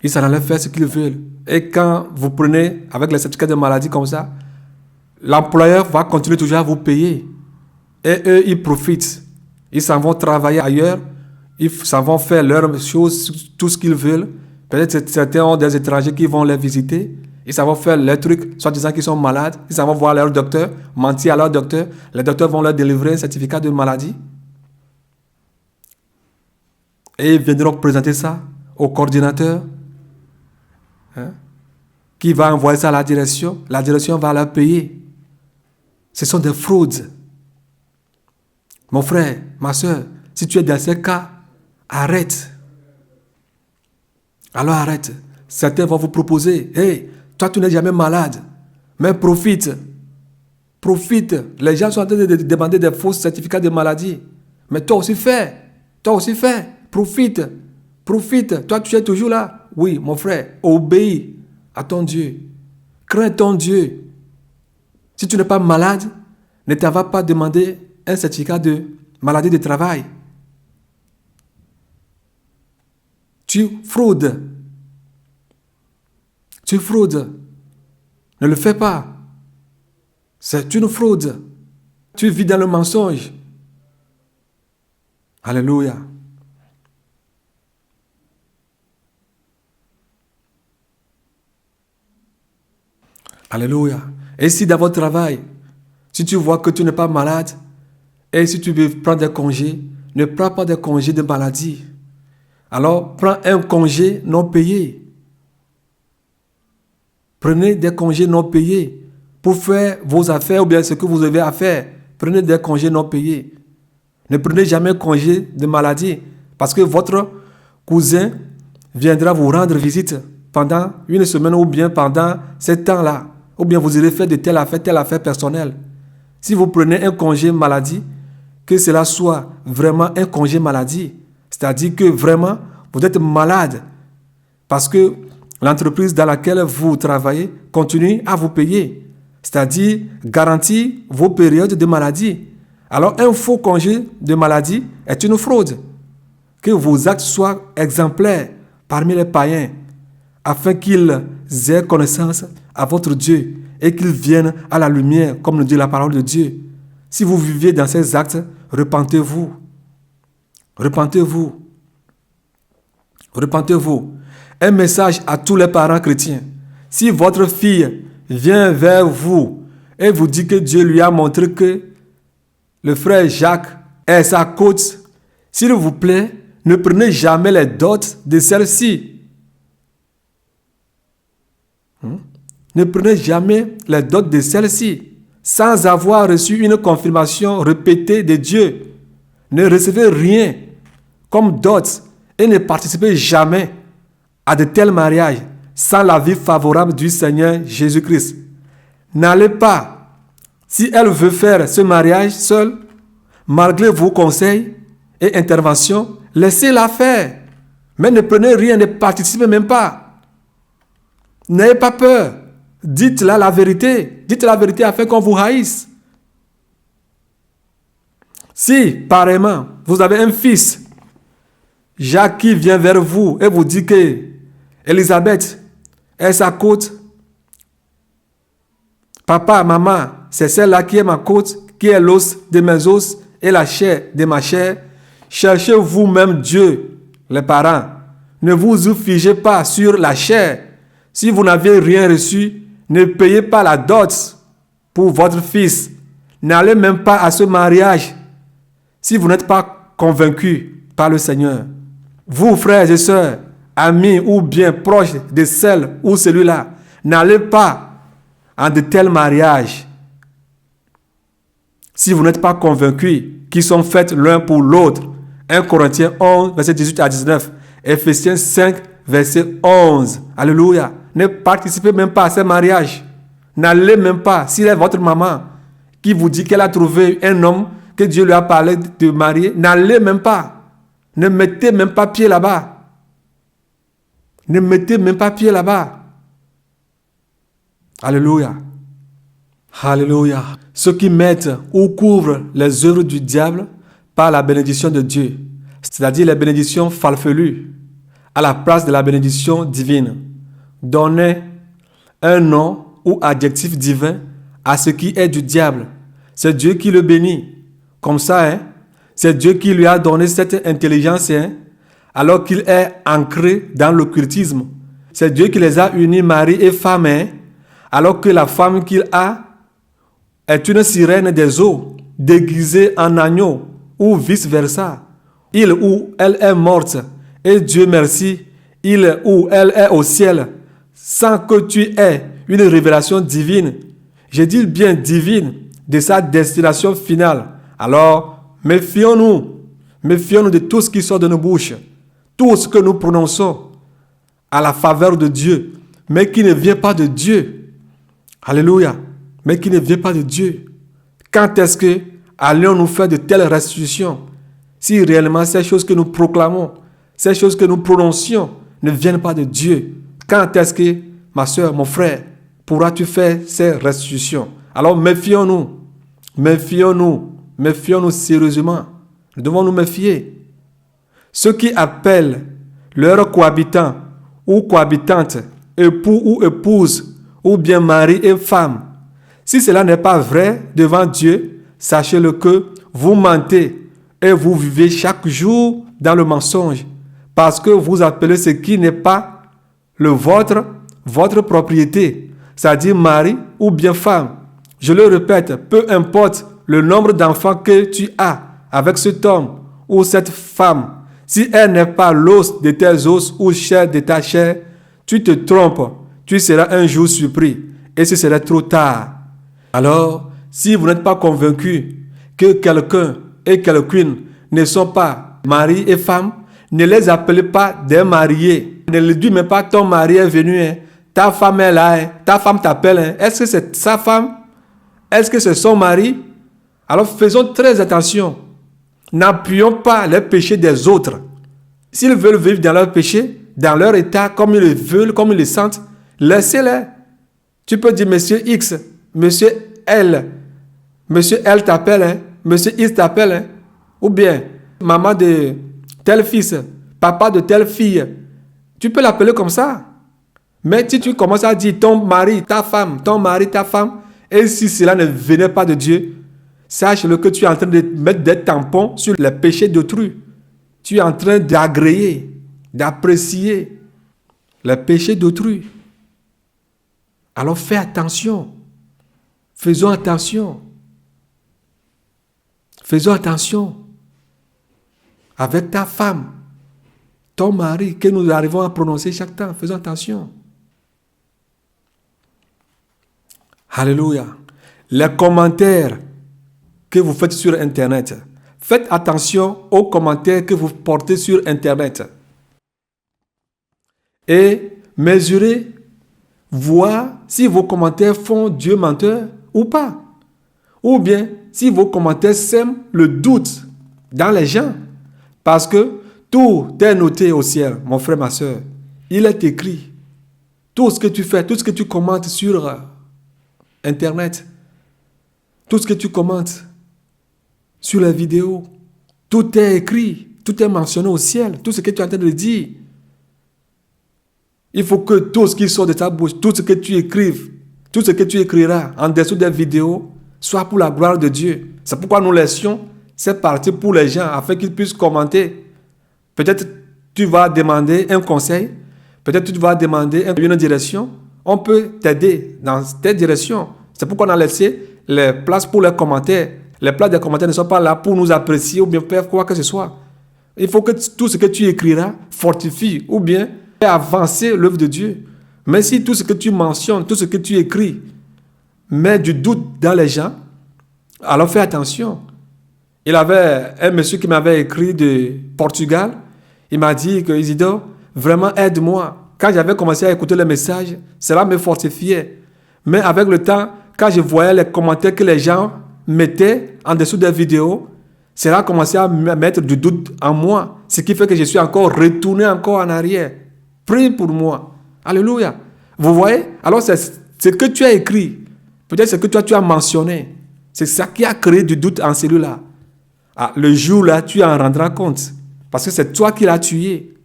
Ils s'en allaient faire ce qu'ils veulent. Et quand vous prenez avec les certificats de maladie comme ça, l'employeur va continuer toujours à vous payer. Et eux, ils profitent. Ils s'en vont travailler ailleurs. Ils s'en vont faire leurs choses, tout ce qu'ils veulent. Peut-être certains ont des étrangers qui vont les visiter. Ils s'en vont faire leurs trucs, soit disant qu'ils sont malades. Ils s'en vont voir leur docteur, mentir à leur docteur. Les docteurs vont leur délivrer un certificat de maladie. Et ils viendront présenter ça au coordinateur, hein, qui va envoyer ça à la direction. La direction va leur payer. Ce sont des fraudes. Mon frère, ma soeur, si tu es dans ces cas, arrête. Alors arrête. Certains vont vous proposer, hey, toi tu n'es jamais malade, mais profite. Profite. Les gens sont en train de demander des faux certificats de maladie. Mais toi aussi fais. Toi aussi fais. Profite. Profite. Toi tu es toujours là. Oui, mon frère, obéis à ton Dieu. Crains ton Dieu. Si tu n'es pas malade, ne t'en va pas demander un certificat de maladie de travail. Tu fraudes. Tu fraudes. Ne le fais pas. C'est une fraude. Tu vis dans le mensonge. Alléluia. Alléluia. Et si dans votre travail, si tu vois que tu n'es pas malade, et si tu veux prendre des congés, ne prends pas des congés de maladie. Alors, prends un congé non payé. Prenez des congés non payés pour faire vos affaires ou bien ce que vous avez à faire. Prenez des congés non payés. Ne prenez jamais congé de maladie parce que votre cousin viendra vous rendre visite pendant une semaine ou bien pendant ce temps-là. Ou bien vous irez faire de telle affaire personnelle. Si vous prenez un congé maladie, que cela soit vraiment un congé maladie. C'est-à-dire que vraiment, vous êtes malade parce que l'entreprise dans laquelle vous travaillez continue à vous payer. C'est-à-dire garantir vos périodes de maladie. Alors, un faux congé de maladie est une fraude. Que vos actes soient exemplaires parmi les païens afin qu'ils aient connaissance à votre Dieu et qu'ils viennent à la lumière, comme le dit la parole de Dieu. Si vous vivez dans ces actes, repentez-vous. Repentez-vous. Repentez-vous. Un message à tous les parents chrétiens. Si votre fille vient vers vous et vous dit que Dieu lui a montré que le frère Jacques est sa côte, s'il vous plaît, ne prenez jamais les dots de celle-ci. Ne prenez jamais les dots de celle-ci sans avoir reçu une confirmation répétée de Dieu. Ne recevez rien comme dot et ne participez jamais à de tels mariages sans l'avis favorable du Seigneur Jésus-Christ. N'allez pas, si elle veut faire ce mariage seule, malgré vos conseils et interventions, laissez-la faire. Mais ne prenez rien, ne participez même pas. N'ayez pas peur. Dites-la la vérité. Dites la vérité afin qu'on vous haïsse. Si, pareillement, vous avez un fils, Jacques qui vient vers vous et vous dit que Elisabeth est sa côte, papa, maman, c'est celle-là qui est ma côte, qui est l'os de mes os et la chair de ma chair. Cherchez vous-même Dieu, les parents. Ne vous figez pas sur la chair. Si vous n'avez rien reçu, ne payez pas la dot pour votre fils. N'allez même pas à ce mariage si vous n'êtes pas convaincu par le Seigneur. Vous, frères et sœurs, amis ou bien proches de celle ou celui-là, n'allez pas en de tels mariages si vous n'êtes pas convaincus qu'ils sont faits l'un pour l'autre. 1 Corinthiens 11, verset 18 à 19. Ephésiens 5, verset 11. Alléluia. Ne participez même pas à ces mariages. N'allez même pas. Si c'est votre maman qui vous dit qu'elle a trouvé un homme que Dieu lui a parlé de marier, n'allez même pas. Ne mettez même pas pied là-bas. Ne mettez même pas pied là-bas. Alléluia. Alléluia. Ceux qui mettent ou couvrent les œuvres du diable par la bénédiction de Dieu, c'est-à-dire les bénédictions farfelues, à la place de la bénédiction divine, donnez un nom ou adjectif divin à ce qui est du diable. C'est Dieu qui le bénit. comme ça. Hein. C'est Dieu qui lui a donné cette intelligence, hein, alors qu'il est ancré dans l'occultisme. C'est Dieu qui les a unis, mari et femme, hein, alors que la femme qu'il a est une sirène des eaux, déguisée en agneau, ou vice-versa. Il ou elle est morte, et Dieu merci, il ou elle est au ciel, sans que tu aies une révélation divine, je dis bien divine, de sa destination finale. Alors, méfions-nous de tout ce qui sort de nos bouches, tout ce que nous prononçons à la faveur de Dieu, mais qui ne vient pas de Dieu. Alléluia. Mais qui ne vient pas de Dieu. Quand est-ce que allons-nous faire de telles restitutions si réellement ces choses que nous proclamons, ces choses que nous prononcions ne viennent pas de Dieu? Quand est-ce que, ma soeur, mon frère, pourras-tu faire ces restitutions? Alors méfions-nous sérieusement. Nous devons nous méfier. Ceux qui appellent leurs cohabitants ou cohabitantes, époux ou épouses, ou bien mari et femme, si cela n'est pas vrai devant Dieu, sachez-le que vous mentez et vous vivez chaque jour dans le mensonge, parce que vous appelez ce qui n'est pas le vôtre, votre propriété, c'est-à-dire mari ou bien femme. Je le répète, peu importe le nombre d'enfants que tu as avec cet homme ou cette femme, si elle n'est pas l'os de tes os ou chair de ta chair, tu te trompes, tu seras un jour surpris et ce sera trop tard. Alors, si vous n'êtes pas convaincu que quelqu'un et quelqu'une ne sont pas mari et femme, ne les appelez pas des mariés. Ne le dis même pas ton mari est venu, hein. Ta femme est là, hein. Ta femme t'appelle. Hein. Est-ce que c'est sa femme? Est-ce que c'est son mari? Alors faisons très attention. N'appuyons pas les péchés des autres. S'ils veulent vivre dans leur péché, dans leur état, comme ils le veulent, comme ils le sentent, laissez-les. Tu peux dire, monsieur X, monsieur L t'appelle, hein? Monsieur X t'appelle, hein? Ou bien, maman de tel fils, papa de telle fille. Tu peux l'appeler comme ça. Mais si tu commences à dire ton mari, ta femme, ton mari, ta femme, et si cela ne venait pas de Dieu, sache-le que tu es en train de mettre des tampons sur les péchés d'autrui. Tu es en train d'agréer, d'apprécier les péchés d'autrui. Alors fais attention. Faisons attention. Faisons attention. Avec ta femme, ton mari, que nous arrivons à prononcer chaque temps. Faisons attention. Alléluia. Les commentaires que vous faites sur Internet. Faites attention aux commentaires que vous portez sur Internet. Et mesurez, voir si vos commentaires font Dieu menteur ou pas. Ou bien, si vos commentaires sèment le doute dans les gens. Parce que tout est noté au ciel, mon frère, ma soeur. Il est écrit. Tout ce que tu fais, tout ce que tu commentes sur Internet, tout ce que tu commentes sur les vidéos, tout est écrit, tout est mentionné au ciel, tout ce que tu es en train de dire. Il faut que tout ce qui sort de ta bouche, tout ce que tu écrives, tout ce que tu écriras en dessous des vidéos, soit pour la gloire de Dieu. C'est pourquoi nous laissions cette partie pour les gens, afin qu'ils puissent commenter. Peut-être tu vas demander un conseil, peut-être tu vas demander une direction. On peut t'aider dans cette direction. C'est pourquoi on a laissé les places pour les commentaires. Les places des commentaires ne sont pas là pour nous apprécier ou bien faire quoi que ce soit. Il faut que tout ce que tu écriras fortifie ou bien fait avancer l'œuvre de Dieu. Mais si tout ce que tu mentionnes, tout ce que tu écris met du doute dans les gens, alors fais attention. Il y avait un monsieur qui m'avait écrit de Portugal. Il m'a dit que Isidore, vraiment aide-moi. Quand j'avais commencé à écouter les messages, cela me fortifiait. Mais avec le temps, quand je voyais les commentaires que les gens mettaient en dessous des vidéos, cela a commencé à mettre du doute en moi. Ce qui fait que je suis encore retourné encore en arrière. Prie pour moi. Alléluia. Vous voyez? Alors c'est ce que tu as écrit. Peut-être ce que tu as mentionné. C'est ça qui a créé du doute en celui-là. Ah, le jour-là, tu en rendras compte. Parce que c'est toi qui l'as tué.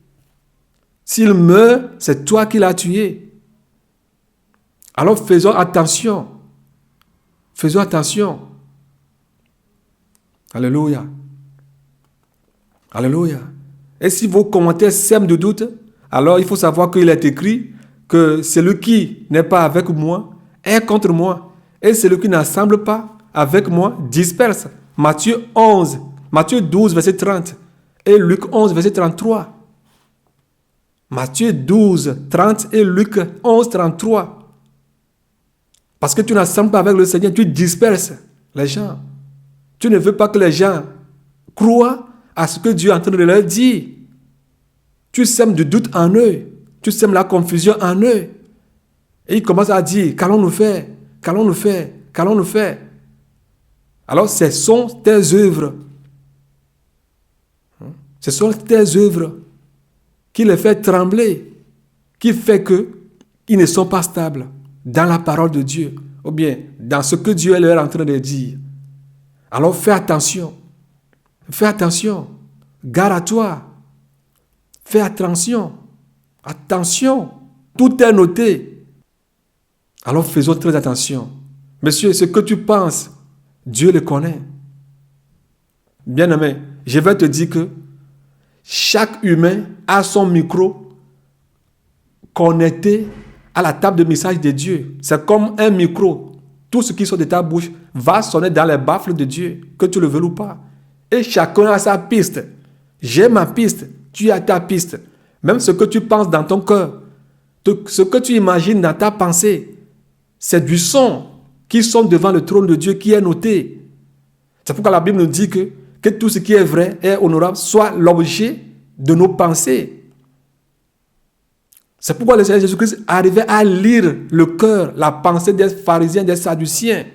S'il meurt, c'est toi qui l'as tué. Alors faisons attention. Faisons attention. Alléluia. Alléluia. Et si vos commentaires sèment de doute, alors il faut savoir qu'il est écrit que celui qui n'est pas avec moi est contre moi. Et celui qui n'assemble pas avec moi disperse. Matthieu 12, verset 30. Et Luc 11, verset 33. Matthieu 12, 30 et Luc 11, 33. Parce que tu n'assembles pas avec le Seigneur, tu disperses les gens. Tu ne veux pas que les gens croient à ce que Dieu est en train de leur dire. Tu sèmes du doute en eux. Tu sèmes la confusion en eux. Et ils commencent à dire, qu'allons-nous faire? Qu'allons-nous faire? Qu'allons-nous faire? Alors, ce sont tes œuvres. Ce sont tes œuvres qui les fait trembler, qui fait qu'ils ne sont pas stables dans la parole de Dieu, ou bien dans ce que Dieu est leur en train de dire. Alors, fais attention. Fais attention. Gare à toi. Fais attention. Attention. Tout est noté. Alors, faisons très attention. Monsieur, ce que tu penses, Dieu le connaît. Bien-aimé, je vais te dire que chaque humain a son micro connecté à la table de message de Dieu. C'est comme un micro. Tout ce qui sort de ta bouche va sonner dans les baffles de Dieu, que tu le veuilles ou pas. Et chacun a sa piste. J'ai ma piste, tu as ta piste. Même ce que tu penses dans ton cœur, ce que tu imagines dans ta pensée, c'est du son qui sonne devant le trône de Dieu qui est noté. C'est pourquoi la Bible nous dit que tout ce qui est vrai et honorable soit l'objet de nos pensées. C'est pourquoi le Seigneur Jésus-Christ arrivait à lire le cœur, la pensée des pharisiens, des sadduciens.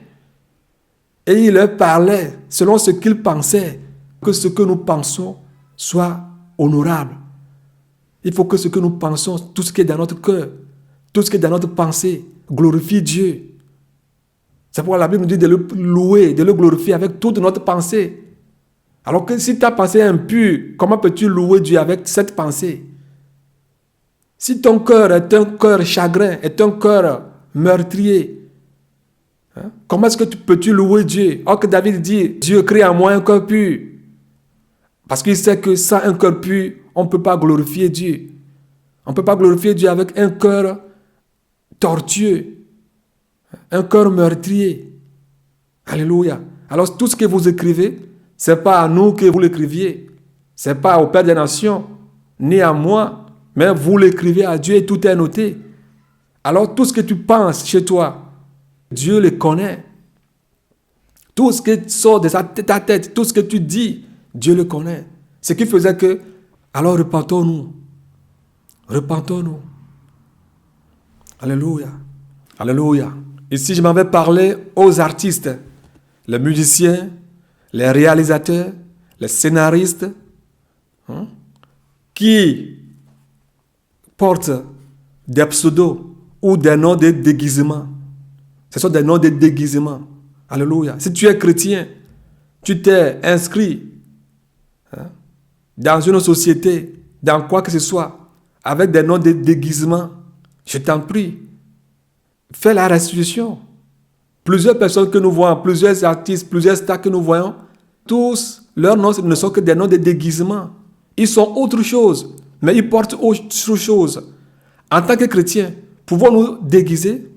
Et il leur parlait selon ce qu'ils pensaient, que ce que nous pensons soit honorable. Il faut que ce que nous pensons, tout ce qui est dans notre cœur, tout ce qui est dans notre pensée, glorifie Dieu. C'est pourquoi la Bible nous dit de le louer, de le glorifier avec toute notre pensée. Alors que si ta pensée est impure, comment peux-tu louer Dieu avec cette pensée? Si ton cœur est un cœur chagrin, est un cœur meurtrier, comment est-ce que peux-tu louer Dieu? Or que David dit, Dieu crée en moi un cœur pur. Parce qu'il sait que sans un cœur pur, on ne peut pas glorifier Dieu. On ne peut pas glorifier Dieu avec un cœur tortueux, un cœur meurtrier. Alléluia. Alors tout ce que vous écrivez, ce n'est pas à nous que vous l'écriviez. Ce n'est pas au Père des Nations, ni à moi, mais vous l'écrivez à Dieu et tout est noté. Alors tout ce que tu penses chez toi, Dieu le connaît. Tout ce qui sort de ta tête, tout ce que tu dis, Dieu le connaît. Ce qui faisait que, alors repentons-nous. Repentons-nous. Alléluia. Alléluia. Ici, je m'en vais parler aux artistes, les musiciens, les réalisateurs, les scénaristes, qui portent des pseudos ou des noms de déguisement. Ce sont des noms de déguisement. Alléluia. Si tu es chrétien, tu t'es inscrit dans une société, dans quoi que ce soit, avec des noms de déguisement, je t'en prie, fais la restitution. Plusieurs personnes que nous voyons, plusieurs artistes, plusieurs stars que nous voyons, tous, leurs noms ne sont que des noms de déguisement. Ils sont autre chose, mais ils portent autre chose. En tant que chrétien, pouvons-nous déguiser?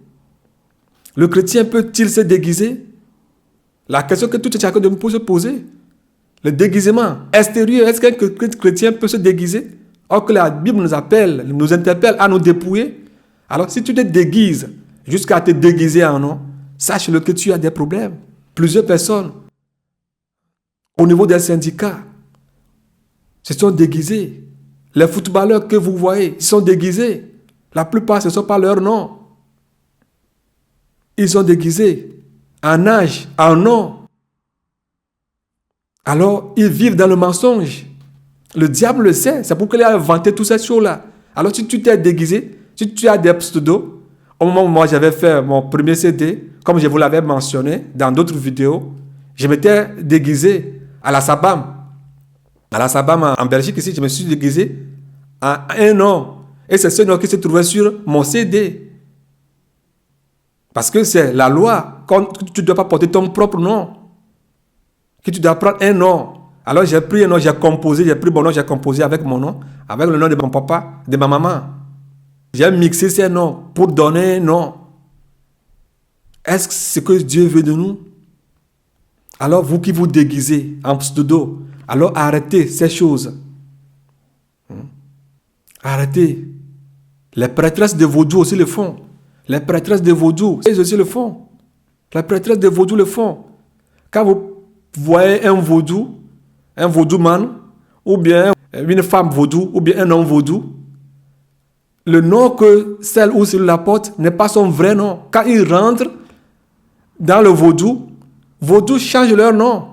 Le chrétien peut-il se déguiser? La question que tout chacun de nous peut se poser. Le déguisement extérieur, est-ce qu'un chrétien peut se déguiser? Or que la Bible nous appelle, nous interpelle à nous dépouiller. Alors si tu te déguises jusqu'à te déguiser en nom, sache-le que tu as des problèmes. Plusieurs personnes, au niveau des syndicats, se sont déguisés. Les footballeurs que vous voyez, ils sont déguisés. La plupart, ce ne sont pas leurs noms. Ils sont déguisés en âge, en nom. Alors, ils vivent dans le mensonge. Le diable le sait. C'est pourquoi il a inventé toutes ces choses-là. Alors, si tu t'es déguisé, si tu as des pseudos, au moment où moi j'avais fait mon premier CD, comme je vous l'avais mentionné dans d'autres vidéos, je m'étais déguisé à la Sabam. À la Sabam en Belgique, ici, je me suis déguisé en un nom. Et c'est ce nom qui se trouvait sur mon CD. Parce que c'est la loi. Tu ne dois pas porter ton propre nom. que tu dois prendre un nom. Alors j'ai pris un nom, j'ai pris mon nom, j'ai composé avec mon nom, avec le nom de mon papa, de ma maman. J'ai mixé ces noms pour donner un nom. Est-ce que c'est ce que Dieu veut de nous? Alors vous qui vous déguisez en pseudo, alors arrêtez ces choses. Arrêtez. Les prêtresses de vaudou aussi le font. Les prêtresses de vaudou, elles aussi le font. Les prêtresses de vaudou le font. Quand vous voyez un vaudou man, ou bien une femme vaudou, ou bien un homme vaudou, le nom que celle ou celui la porte n'est pas son vrai nom. Quand ils rentrent dans le vaudou change leur nom.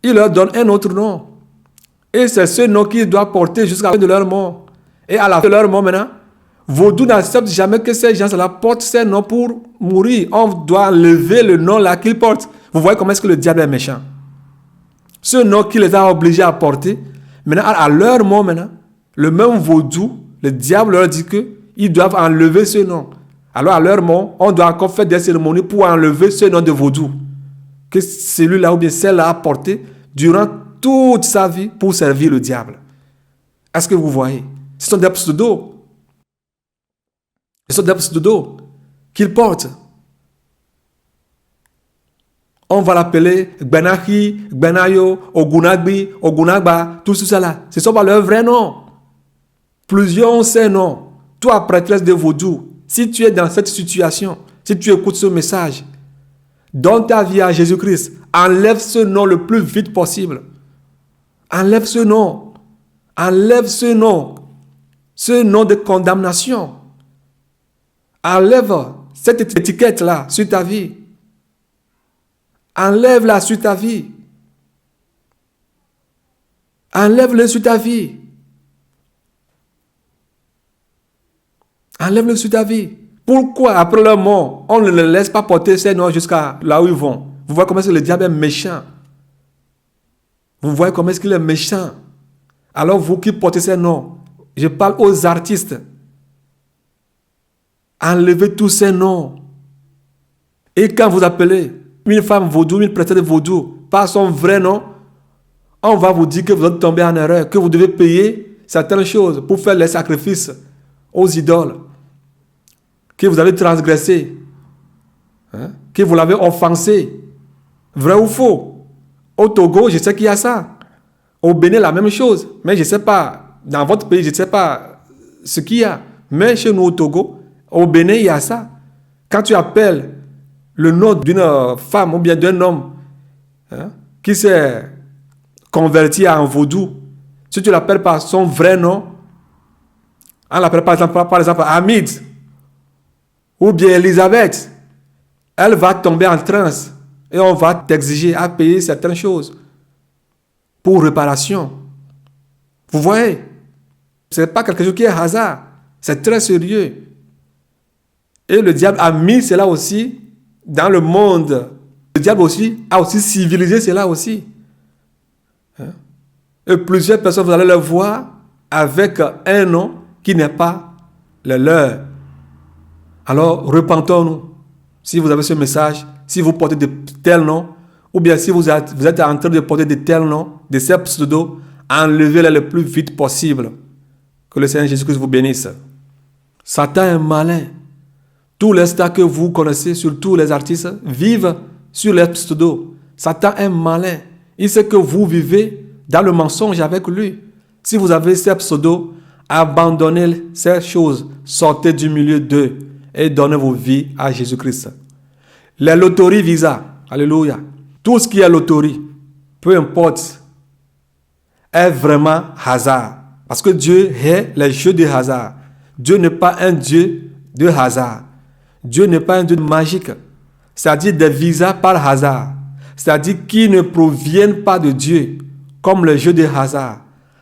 Il leur donne un autre nom. Et c'est ce nom qu'ils doivent porter jusqu'à la fin de leur mort. Et à la fin de leur mort maintenant, vaudou n'accepte jamais que ces gens-là portent ces noms pour mourir. On doit lever le nom là qu'ils portent. Vous voyez comment est-ce que le diable est méchant. Ce nom qui les a obligés à porter, maintenant à leur mort maintenant, le même vaudou, le diable leur dit qu'ils doivent enlever ce nom. Alors à leur mort, on doit encore faire des cérémonies pour enlever ce nom de vaudou. Que celui-là ou bien celle-là a porté durant toute sa vie pour servir le diable. Est-ce que vous voyez? Ce sont des pseudos. Ce sont des pseudos qu'ils portent. On va l'appeler Gbenahi, Gbenayo, Ogunagbi, Ogunagba, tout ça là. Ce ne sont pas leurs vrais noms. Plusieurs ont ces noms. Toi, prêtresse de vaudou, si tu es dans cette situation, si tu écoutes ce message, donne ta vie à Jésus-Christ. Enlève ce nom le plus vite possible. Enlève ce nom. Enlève ce nom. Ce nom de condamnation. Enlève cette étiquette-là sur ta vie. Enlève-la sur ta vie. Enlève-le sur ta vie. Enlève-le sur ta vie. Pourquoi, après leur mort, on ne les laisse pas porter ces noms jusqu'à là où ils vont? Vous voyez comment est-ce que le diable est méchant. Vous voyez comment est-ce qu'il est méchant. Alors vous qui portez ces noms, je parle aux artistes. Enlevez tous ces noms. Et quand vous appelez une femme vaudou, une prêtresse de vaudou, par son vrai nom, on va vous dire que vous êtes tombé en erreur, que vous devez payer certaines choses pour faire les sacrifices aux idoles, que vous avez transgressé, que vous l'avez offensé. Vrai ou faux? Au Togo, je sais qu'il y a ça. Au Bénin, la même chose. Mais je ne sais pas, dans votre pays, je ne sais pas ce qu'il y a. Mais chez nous au Togo, au Bénin, il y a ça. Quand tu appelles le nom d'une femme ou bien d'un homme qui s'est converti en vaudou, si tu l'appelles par son vrai nom, on l'appelle par exemple Hamid ou bien Elisabeth, elle va tomber en transe et on va t'exiger à payer certaines choses pour réparation. Vous voyez, ce n'est pas quelque chose qui est hasard, c'est très sérieux. Et le diable a mis cela aussi dans le monde. Le diable aussi a aussi civilisé cela aussi. Et plusieurs personnes, vous allez le voir avec un nom qui n'est pas le leur. Alors, repentons-nous. Si vous avez ce message, si vous portez de tels noms, ou bien si vous êtes en train de porter de tels noms, de ces pseudos, enlevez-les le plus vite possible. Que le Seigneur Jésus-Christ vous bénisse. Satan est malin. Tous les stars que vous connaissez, surtout les artistes, vivent sur les pseudos. Satan est malin. Il sait que vous vivez dans le mensonge avec lui. Si vous avez ces pseudos, abandonnez ces choses. Sortez du milieu d'eux et donnez vos vies à Jésus-Christ. Les loteries Visa, alléluia. Tout ce qui est loterie, peu importe, est vraiment hasard. Parce que Dieu hait les jeux de hasard. Dieu n'est pas un Dieu de hasard. Dieu n'est pas un Dieu magique, c'est-à-dire des visas par hasard, c'est-à-dire qui ne proviennent pas de Dieu, comme le jeu de hasard.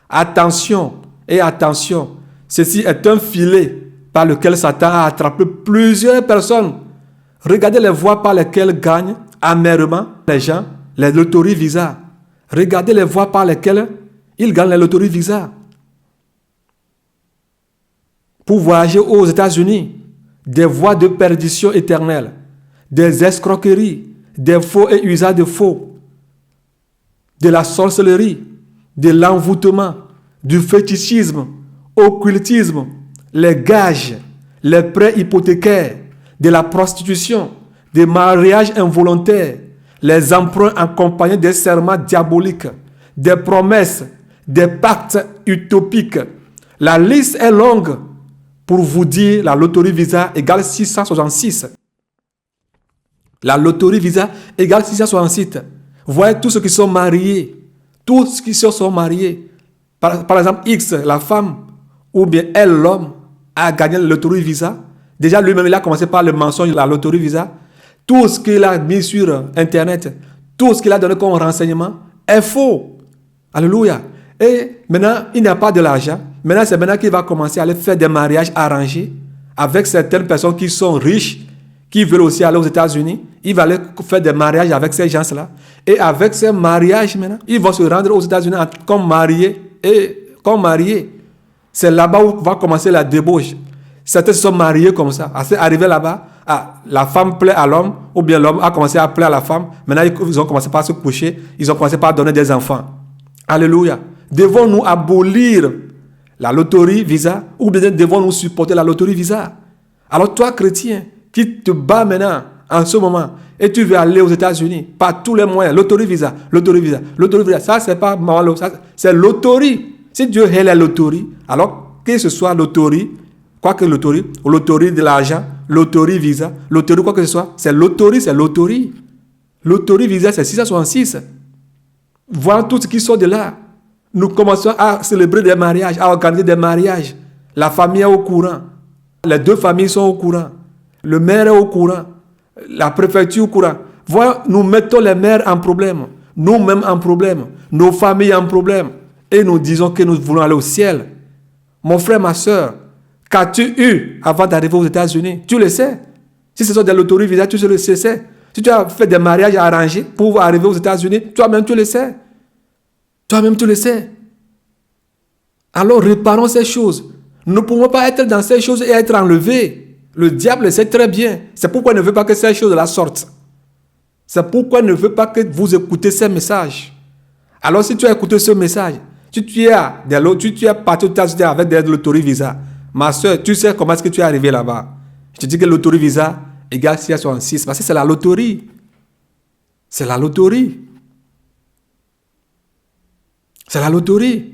Attention et attention, ceci est un filet par lequel Satan a attrapé plusieurs personnes. Regardez les voies par lesquelles gagnent amèrement les gens les loteries Visa. Regardez les voies par lesquelles ils gagnent les loteries Visa. Pour voyager aux États-Unis, des voies de perdition éternelle, des escroqueries, des faux et usage de faux. de la sorcellerie, de l'envoûtement, du fétichisme, occultisme, les gages, les prêts hypothécaires, de la prostitution, des mariages involontaires, les emprunts accompagnés des serments diaboliques, des promesses, des pactes utopiques. La liste est longue pour vous dire la loterie Visa égale 666. La loterie Visa égale 666. Vous voyez tous ceux qui sont mariés, tous ceux qui sont mariés. Par exemple, X, la femme, ou bien elle, l'homme, a gagné la loterie Visa. Déjà, lui-même, il a commencé par le mensonge de la loterie Visa. Tout ce qu'il a mis sur Internet, tout ce qu'il a donné comme renseignement est faux. Alléluia. Et maintenant, il n'a pas de l'argent. Maintenant, c'est maintenant qu'il va commencer à aller faire des mariages arrangés avec certaines personnes qui sont riches, qui veulent aussi aller aux États-Unis. Il va aller faire des mariages avec ces gens-là. Et avec ces mariages, maintenant, ils vont se rendre aux États-Unis comme mariés. Et comme mariés, c'est là-bas où va commencer la débauche. Certains se sont mariés comme ça. C'est arrivé là-bas, la femme plaît à l'homme, ou bien l'homme a commencé à plaire à la femme. Maintenant, ils ont commencé par se coucher. Ils ont commencé par donner des enfants. Alléluia. Devons-nous abolir la loterie Visa ou bien devons-nous supporter la loterie Visa? Alors toi, chrétien, qui te bats maintenant, en ce moment, et tu veux aller aux États-Unis par tous les moyens, loterie Visa, loterie Visa, loterie Visa, ça c'est pas malo, c'est loterie. Si Dieu est la loterie, alors que ce soit loterie, quoi que loterie, ou loterie de l'argent, loterie Visa, loterie quoi que ce soit, c'est loterie, c'est loterie. Loterie Visa, c'est 666. Voilà tout ce qui sort de là. Nous commençons à célébrer des mariages, à organiser des mariages. La famille est au courant. Les deux familles sont au courant. Le maire est au courant. La préfecture est au courant. Voilà, nous mettons les maires en problème. Nous-mêmes en problème. Nos familles en problème. Et nous disons que nous voulons aller au ciel. Mon frère, ma soeur, qu'as-tu eu avant d'arriver aux États-Unis? Tu le sais. Si ce sont des loteries Visa, tu le sais. Si tu as fait des mariages arrangés pour arriver aux États-Unis, toi-même tu le sais. Toi-même tu le sais. Alors réparons ces choses. Nous ne pouvons pas être dans ces choses et être enlevés. Le diable le sait très bien. C'est pourquoi il ne veut pas que ces choses-là sortent. C'est pourquoi il ne veut pas que vous écoutez ces messages. Alors si tu as écouté ce message, si tu es parti aux États-Unis avec des loteries Visa, ma soeur, tu sais comment est-ce que tu es arrivé là-bas. Je te dis que loterie Visa égale 666 parce que c'est la loterie. C'est la loterie. C'est la loterie.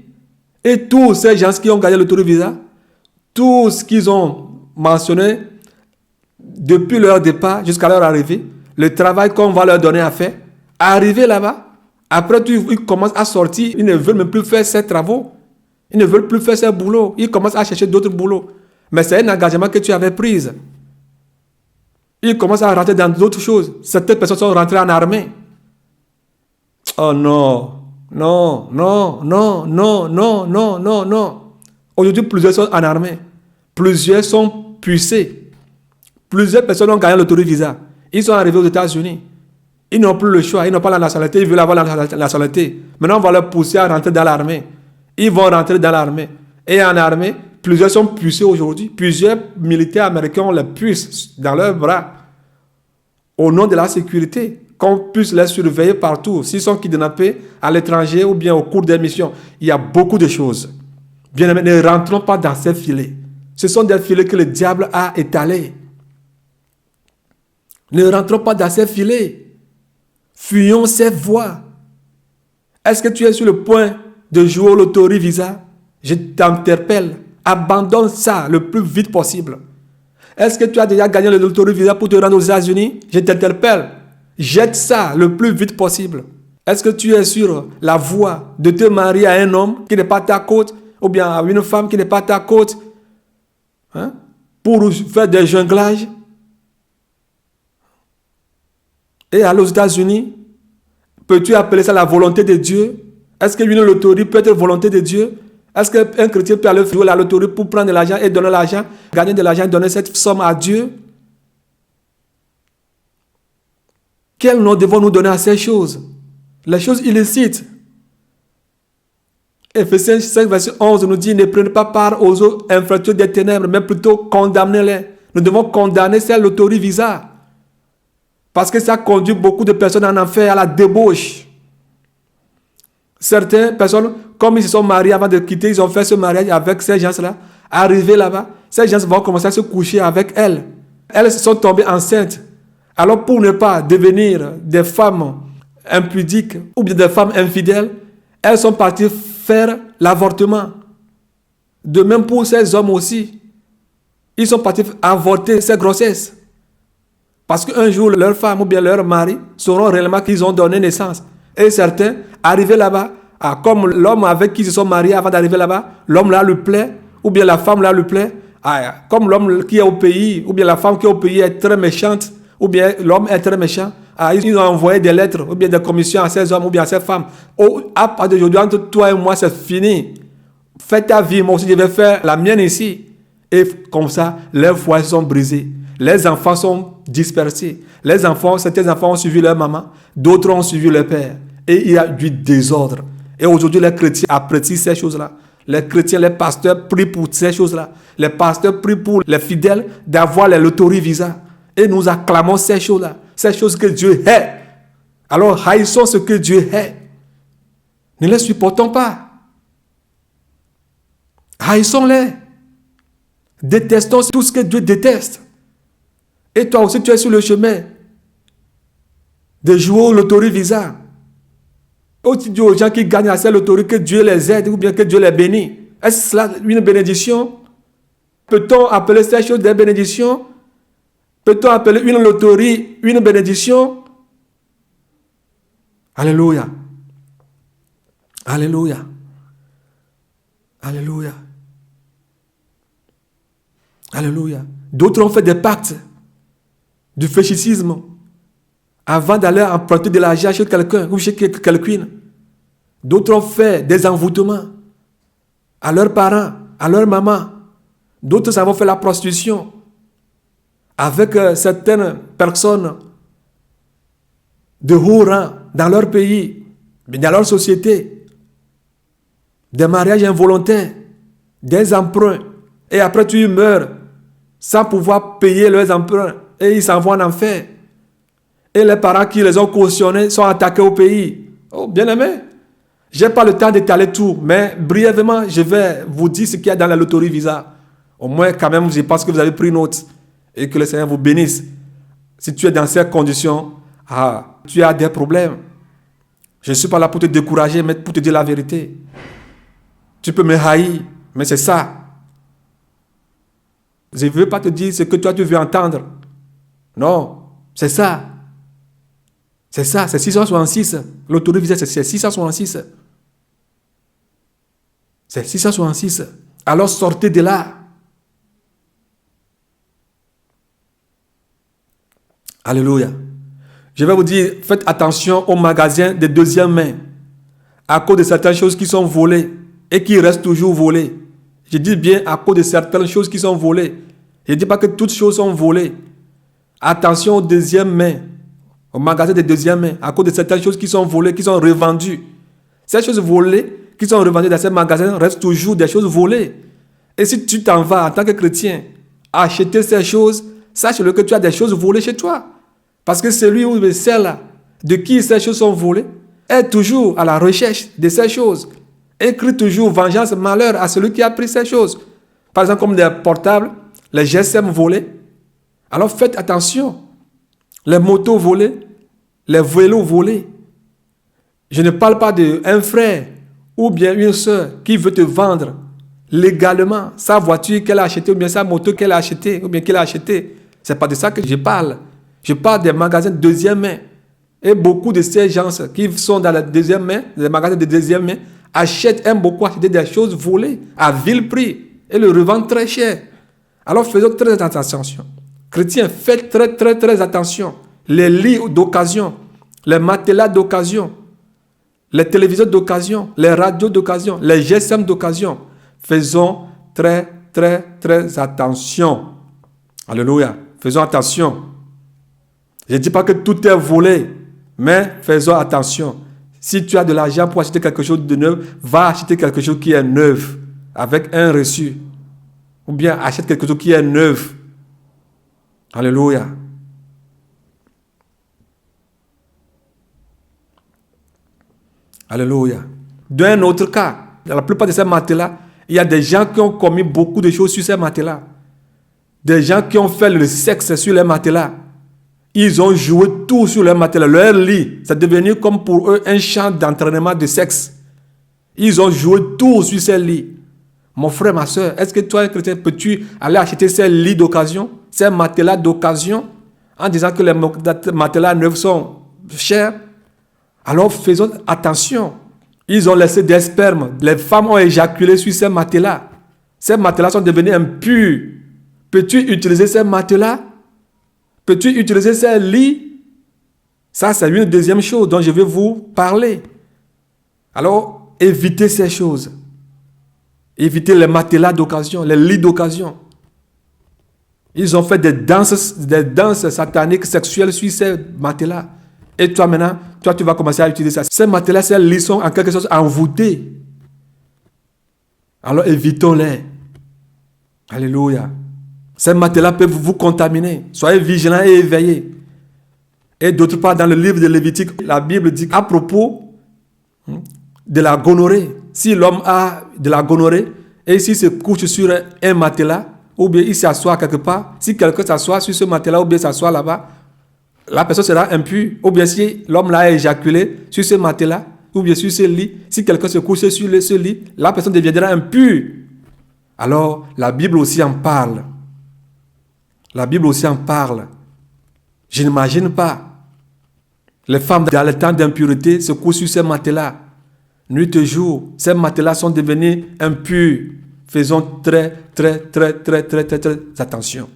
Et tous ces gens qui ont gagné le loterie Visa, tout ce qu'ils ont mentionné depuis leur départ jusqu'à leur arrivée, le travail qu'on va leur donner à faire, arriver là-bas, après ils commencent à sortir, ils ne veulent même plus faire ces travaux, ils ne veulent plus faire ces boulots, ils commencent à chercher d'autres boulots. Mais c'est un engagement que tu avais pris. Ils commencent à rentrer dans d'autres choses. Certaines personnes sont rentrées en armée. Oh non! Non, non, non, non, non, non, non, non. Aujourd'hui, plusieurs sont en armée. Plusieurs sont pucés. Plusieurs personnes ont gagné le loterie Visa. Ils sont arrivés aux États-Unis. Ils n'ont plus le choix. Ils n'ont pas la nationalité. Ils veulent avoir la nationalité. Maintenant, on va leur pousser à rentrer dans l'armée. Ils vont rentrer dans l'armée. Et en armée, plusieurs sont pucés aujourd'hui. Plusieurs militaires américains ont les puces dans leurs bras. Au nom de la sécurité. Qu'on puisse les surveiller partout. S'ils sont kidnappés à l'étranger ou bien au cours des missions. Il y a beaucoup de choses. Bien aimés, ne rentrons pas dans ces filets. Ce sont des filets que le diable a étalés. Ne rentrons pas dans ces filets. Fuyons ces voies. Est-ce que tu es sur le point de jouer au loterie Visa? Je t'interpelle. Abandonne ça le plus vite possible. Est-ce que tu as déjà gagné le loterie Visa pour te rendre aux États-Unis? Je t'interpelle. Jette ça le plus vite possible. Est-ce que tu es sur la voie de te marier à un homme qui n'est pas ta côte ou bien à une femme qui n'est pas ta côte pour faire des jonglages et aller aux États-Unis? Peux-tu appeler ça la volonté de Dieu? Est-ce qu'une loterie peut être volonté de Dieu? Est-ce qu'un chrétien peut aller jouer la loterie pour prendre de l'argent et donner l'argent, gagner de l'argent et donner cette somme à Dieu? Quel nom devons-nous donner à ces choses? Les choses illicites. Ephésiens 5, verset 11 nous dit: ne prenez pas part aux autres infractions des ténèbres, mais plutôt condamnez-les. Nous devons condamner cette loterie Visa. Parce que ça conduit beaucoup de personnes en enfer, à la débauche. Certaines personnes, comme ils se sont mariés avant de quitter, ils ont fait ce mariage avec ces gens-là. Arrivés là-bas, ces gens vont commencer à se coucher avec elles. Elles se sont tombées enceintes. Alors pour ne pas devenir des femmes impudiques ou bien des femmes infidèles, elles sont parties faire l'avortement. De même pour ces hommes aussi. Ils sont partis avorter ces grossesses. Parce qu'un jour, leur femme ou bien leur mari sauront réellement qu'ils ont donné naissance. Et certains, arrivés là-bas, comme l'homme avec qui ils se sont mariés avant d'arriver là-bas, l'homme là lui plaît, ou bien la femme là lui plaît. Comme l'homme qui est au pays, ou bien la femme qui est au pays est très méchante, ou bien l'homme est très méchant, ils ont envoyé des lettres, ou bien des commissions à ces hommes, ou bien à ces femmes. À partir d'aujourd'hui, entre toi et moi, c'est fini. Fais ta vie, moi aussi je vais faire la mienne ici. Et comme ça, les foyers sont brisés. Les enfants sont dispersés. Certains enfants ont suivi leur maman, d'autres ont suivi leur père. Et il y a du désordre. Et aujourd'hui, les chrétiens apprécient ces choses-là. Les chrétiens, les pasteurs prient pour ces choses-là. Les pasteurs prient pour les fidèles d'avoir les loteries visa. Et nous acclamons ces choses-là. Ces choses que Dieu hait. Alors, haïssons ce que Dieu hait. Ne les supportons pas. Haïssons-les. Détestons tout ce que Dieu déteste. Et toi aussi, tu es sur le chemin de jouer au loterie visa. Ou tu dis aux gens qui gagnent à cette loterie que Dieu les aide ou bien que Dieu les bénit. Est-ce cela une bénédiction? Peut-on appeler ces choses des bénédictions? Peut-on appeler une loterie une bénédiction? Alléluia. Alléluia. Alléluia. Alléluia. D'autres ont fait des pactes du fétichisme avant d'aller emprunter de l'argent chez quelqu'un ou chez quelqu'une. D'autres ont fait des envoûtements à leurs parents, à leur maman. D'autres ont fait la prostitution avec certaines personnes de haut rang dans leur pays, dans leur société. Des mariages involontaires, des emprunts. Et après, tu meurs sans pouvoir payer leurs emprunts. Et ils s'en vont en enfer. Et les parents qui les ont cautionnés sont attaqués au pays. Oh, bien-aimé, je n'ai pas le temps d'étaler tout, mais brièvement, je vais vous dire ce qu'il y a dans la loterie visa. Au moins, quand même, je pense que vous avez pris note et que le Seigneur vous bénisse. Si tu es dans ces conditions, tu as des problèmes. Je ne suis pas là pour te décourager, mais pour te dire la vérité. Tu peux me haïr, mais c'est ça. Je ne veux pas te dire ce que toi tu veux entendre. Non, c'est ça. C'est ça, c'est 666. L'autorité visée, c'est 666. C'est 666. Alors sortez de là. Alléluia. Je vais vous dire, faites attention aux magasins de deuxième main. À cause de certaines choses qui sont volées et qui restent toujours volées. Je dis bien à cause de certaines choses qui sont volées. Je ne dis pas que toutes choses sont volées. Attention aux deuxième main. Au magasin de deuxième main, à cause de certaines choses qui sont volées, qui sont revendues. Ces choses volées qui sont revendues dans ces magasins restent toujours des choses volées. Et si tu t'en vas en tant que chrétien acheter ces choses, sache-le que tu as des choses volées chez toi. Parce que celui ou celle de qui ces choses sont volées est toujours à la recherche de ces choses. Et crie toujours vengeance, malheur à celui qui a pris ces choses. Par exemple, comme des portables, les GSM volés. Alors faites attention. Les motos volées, les vélos volés. Je ne parle pas d'un frère ou bien une soeur qui veut te vendre légalement sa voiture qu'elle a achetée ou bien sa moto qu'elle a achetée ou bien qu'elle a achetée. Ce n'est pas de ça que je parle. Je parle des magasins de deuxième main. Et beaucoup de ces gens qui sont dans la deuxième main, les magasins de deuxième main, aiment beaucoup acheter des choses volées à vil prix et le revendent très cher. Alors faisons très attention. Chrétiens, faites très attention. Les lits d'occasion, les matelas d'occasion, les téléviseurs d'occasion, les radios d'occasion, les GSM d'occasion. Faisons très attention. Alléluia. Faisons attention. Je ne dis pas que tout est volé, mais faisons attention. Si tu as de l'argent pour acheter quelque chose de neuf, va acheter quelque chose qui est neuf, avec un reçu. Ou bien achète quelque chose qui est neuf. Alléluia. Alléluia. D'un autre cas, dans la plupart de ces matelas, il y a des gens qui ont commis beaucoup de choses sur ces matelas. Des gens qui ont fait le sexe sur les matelas. Ils ont joué tout sur les matelas. Leur lit, c'est devenu comme pour eux un champ d'entraînement de sexe. Ils ont joué tout sur ces lits. Mon frère, ma soeur, est-ce que toi, chrétien, peux-tu aller acheter ces lits d'occasion, ces matelas d'occasion, en disant que les matelas neufs sont chers? Alors faisons attention. Ils ont laissé des spermes. Les femmes ont éjaculé sur ces matelas. Ces matelas sont devenus impurs. Peux-tu utiliser ces matelas? Peux-tu utiliser ces lits? Ça, c'est une deuxième chose dont je vais vous parler. Alors, évitez ces choses. Évitez les matelas d'occasion, les lits d'occasion. Ils ont fait des danses sataniques sexuelles sur ces matelas. Et toi maintenant, tu vas commencer à utiliser ça. Ces matelas, ces lits sont en quelque sorte envoûtés. Alors évitons-les. Alléluia. Ces matelas peuvent vous contaminer. Soyez vigilants et éveillés. Et d'autre part, dans le livre de Lévitique, la Bible dit à propos de la gonorrhée. Si l'homme a de la gonorrhée et s'il se couche sur un matelas, ou bien il s'assoit quelque part, si quelqu'un s'assoit sur ce matelas ou bien s'assoit là-bas, la personne sera impure. Ou bien si l'homme l'a éjaculé sur ce matelas, ou bien sur ce lit, si quelqu'un se couche sur ce lit, la personne deviendra impure. Alors, la Bible aussi en parle. La Bible aussi en parle. Je n'imagine pas. Les femmes dans le temps d'impureté se couchent sur ces matelas. Nuit et jour, ces matelas sont devenus impurs. Faisons très attention.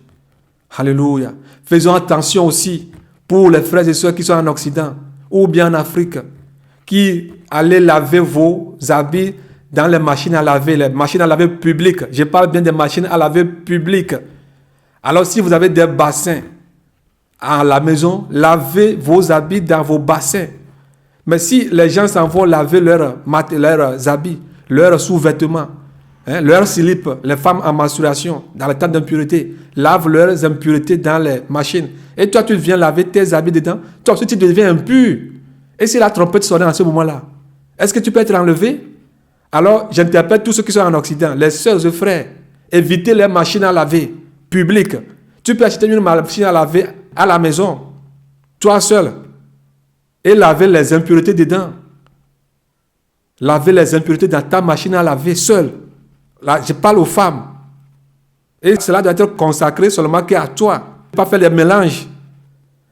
Alléluia. Faisons attention aussi pour les frères et sœurs qui sont en Occident ou bien en Afrique, qui allaient laver vos habits dans les machines à laver publiques. Je parle bien des machines à laver publiques. Alors si vous avez des bassins à la maison, lavez vos habits dans vos bassins. Mais si les gens s'en vont laver leurs habits, leurs sous-vêtements, leurs slips, les femmes en menstruation, dans le temps d'impureté, lavent leurs impuretés dans les machines. Et toi, tu viens laver tes habits dedans. Toi aussi, tu deviens impur. Et si la trompette sonnait en ce moment-là, est-ce que tu peux être enlevé? Alors, j'interpelle tous ceux qui sont en Occident, les sœurs et frères, évitez les machines à laver publiques. Tu peux acheter une machine à laver à la maison, toi seul, et laver les impuretés dedans. Laver les impuretés dans ta machine à laver seul. Là, je parle aux femmes. Et cela doit être consacré seulement qu'à toi. Pas faire des mélanges.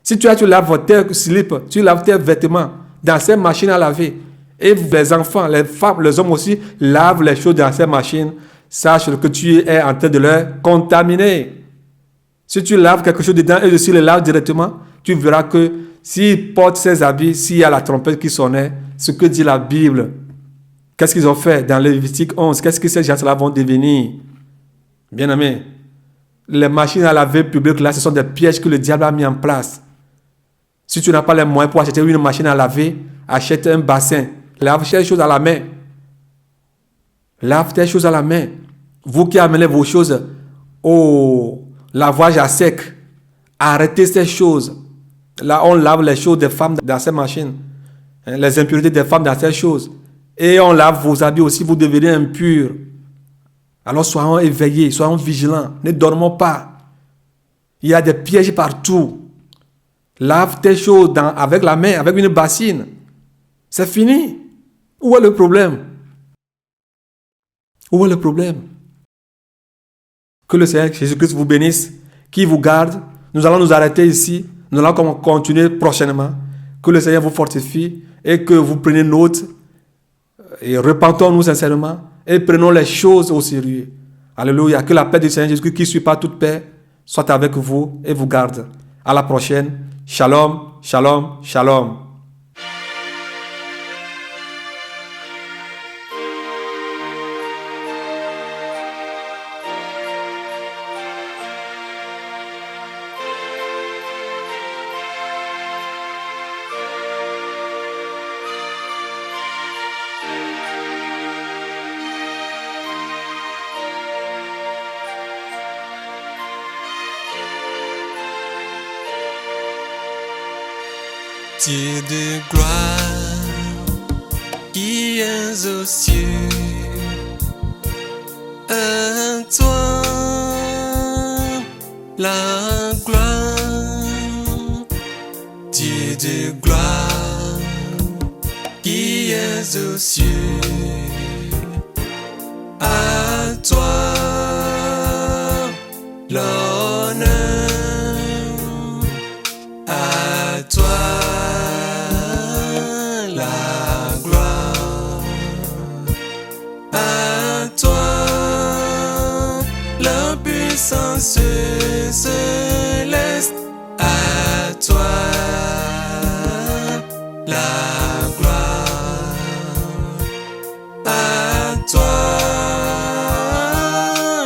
Si tu laves tes slips, tu laves tes vêtements dans ces machines à laver. Et les enfants, les femmes, les hommes aussi lavent les choses dans ces machines. Sache que tu es en train de les contaminer. Si tu laves quelque chose dedans et aussi le laves directement, tu verras que s'il porte ses habits, s'il y a la trompette qui sonnait, ce que dit la Bible, qu'est-ce qu'ils ont fait dans Lévitique 11? Qu'est-ce que ces gens-là vont devenir? Bien-aimés, les machines à laver publiques, là, ce sont des pièges que le diable a mis en place. Si tu n'as pas les moyens pour acheter une machine à laver, achète un bassin. Lave tes choses à la main. Lave tes choses à la main. Vous qui amenez vos choses au lavage à sec, arrêtez ces choses. Là, on lave les choses des femmes dans ces machines. Les impuretés des femmes dans ces choses. Et on lave vos habits aussi, vous devenez impurs. Alors soyons éveillés, soyons vigilants, ne dormons pas. Il y a des pièges partout. Lave tes choses avec la main, avec une bassine. C'est fini. Où est le problème? Où est le problème? Que le Seigneur Jésus-Christ vous bénisse, qu'il vous garde. Nous allons nous arrêter ici. Nous allons continuer prochainement. Que le Seigneur vous fortifie et que vous preniez note. Et repentons-nous sincèrement et prenons les choses au sérieux. Alléluia. Que la paix du Seigneur Jésus-Christ qui ne suit pas toute paix soit avec vous et vous garde. À la prochaine. Shalom, shalom, shalom. Dieu de gloire, qui es aux cieux. À toi la gloire, Dieu de gloire, qui es aux cieux. À toi l'honneur, à toi la gloire, à toi la puissance céleste, à toi la gloire, à toi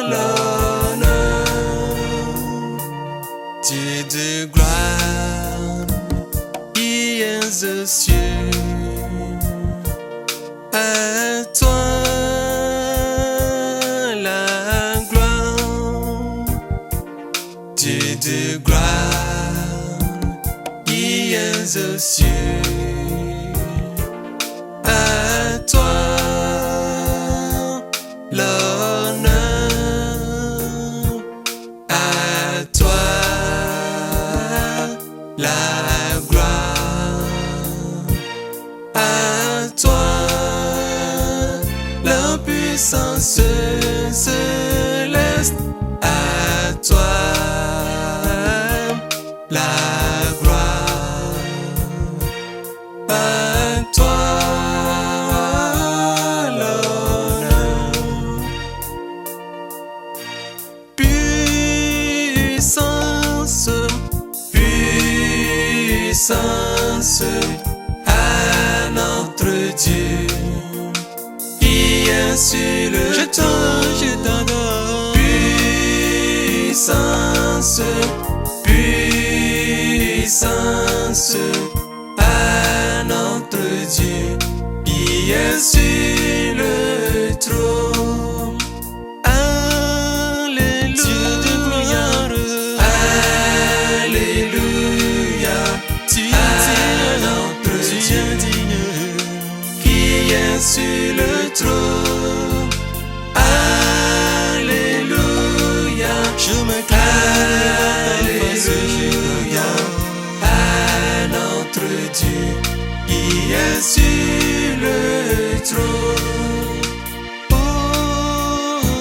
l'honneur, Dieu de gloire, qui es aux cieux. À toi la gloire, Dieu de gloire, qui es aux cieux. À toi l'honneur, à toi la gloire, à toi la puissance céleste, à toi la gloire, à toi l'honneur. Puissance, puissance à notre Dieu qui est sur le trône. Je t'adore. Puissance, puissance à notre Dieu qui est sur le trône. Alléluia, alléluia, à notre Dieu qui est sur le trône. Alléluia, je me alléluia, à notre Dieu qui est sur le trône.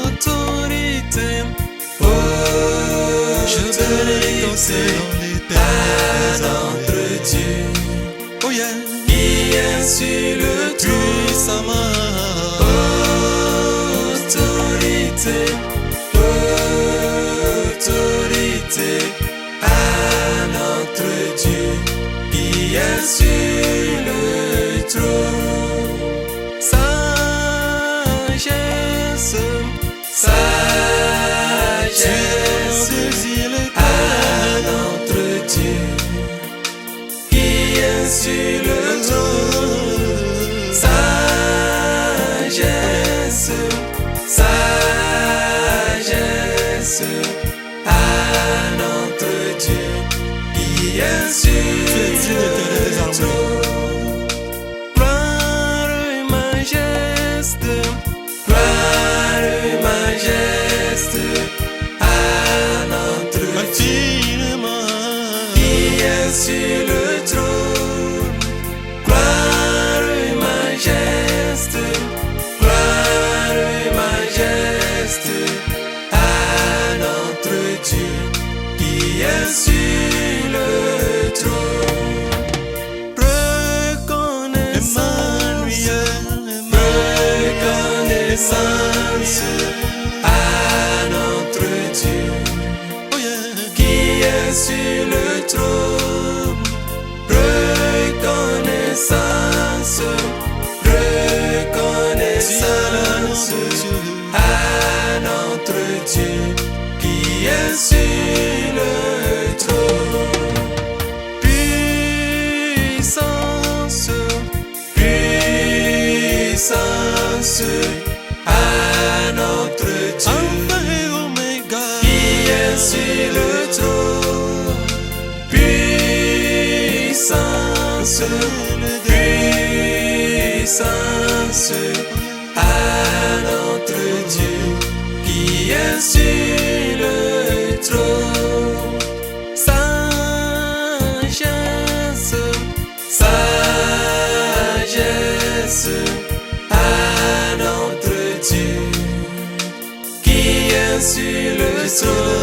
Autorité, autorité à notre Dieu, oh yeah, qui est sur le trône. Autorité, autorité à notre Dieu qui est sur le trône. Sagesse, sagesse à notre Dieu qui est sur le trône. Sagesse, sagesse à notre Dieu qui est sur le trône. Gloire et majesté, gloire et majesté à notre Dieu qui est sur le trône. Gloire et majesté, gloire et majesté à notre Dieu qui est sur le trône. Reconnaissance, reconnaissance à notre Dieu qui est sur le trône. Reconnaissance, reconnaissance à notre Dieu qui est sur le trône. Puissance, puissance à notre Dieu, Alpha et Oméga, qui est sur le trône. Puissance, puissance puissance à notre Dieu qui est sur le trône. Sagesse, sagesse à notre Dieu qui est sur le trône.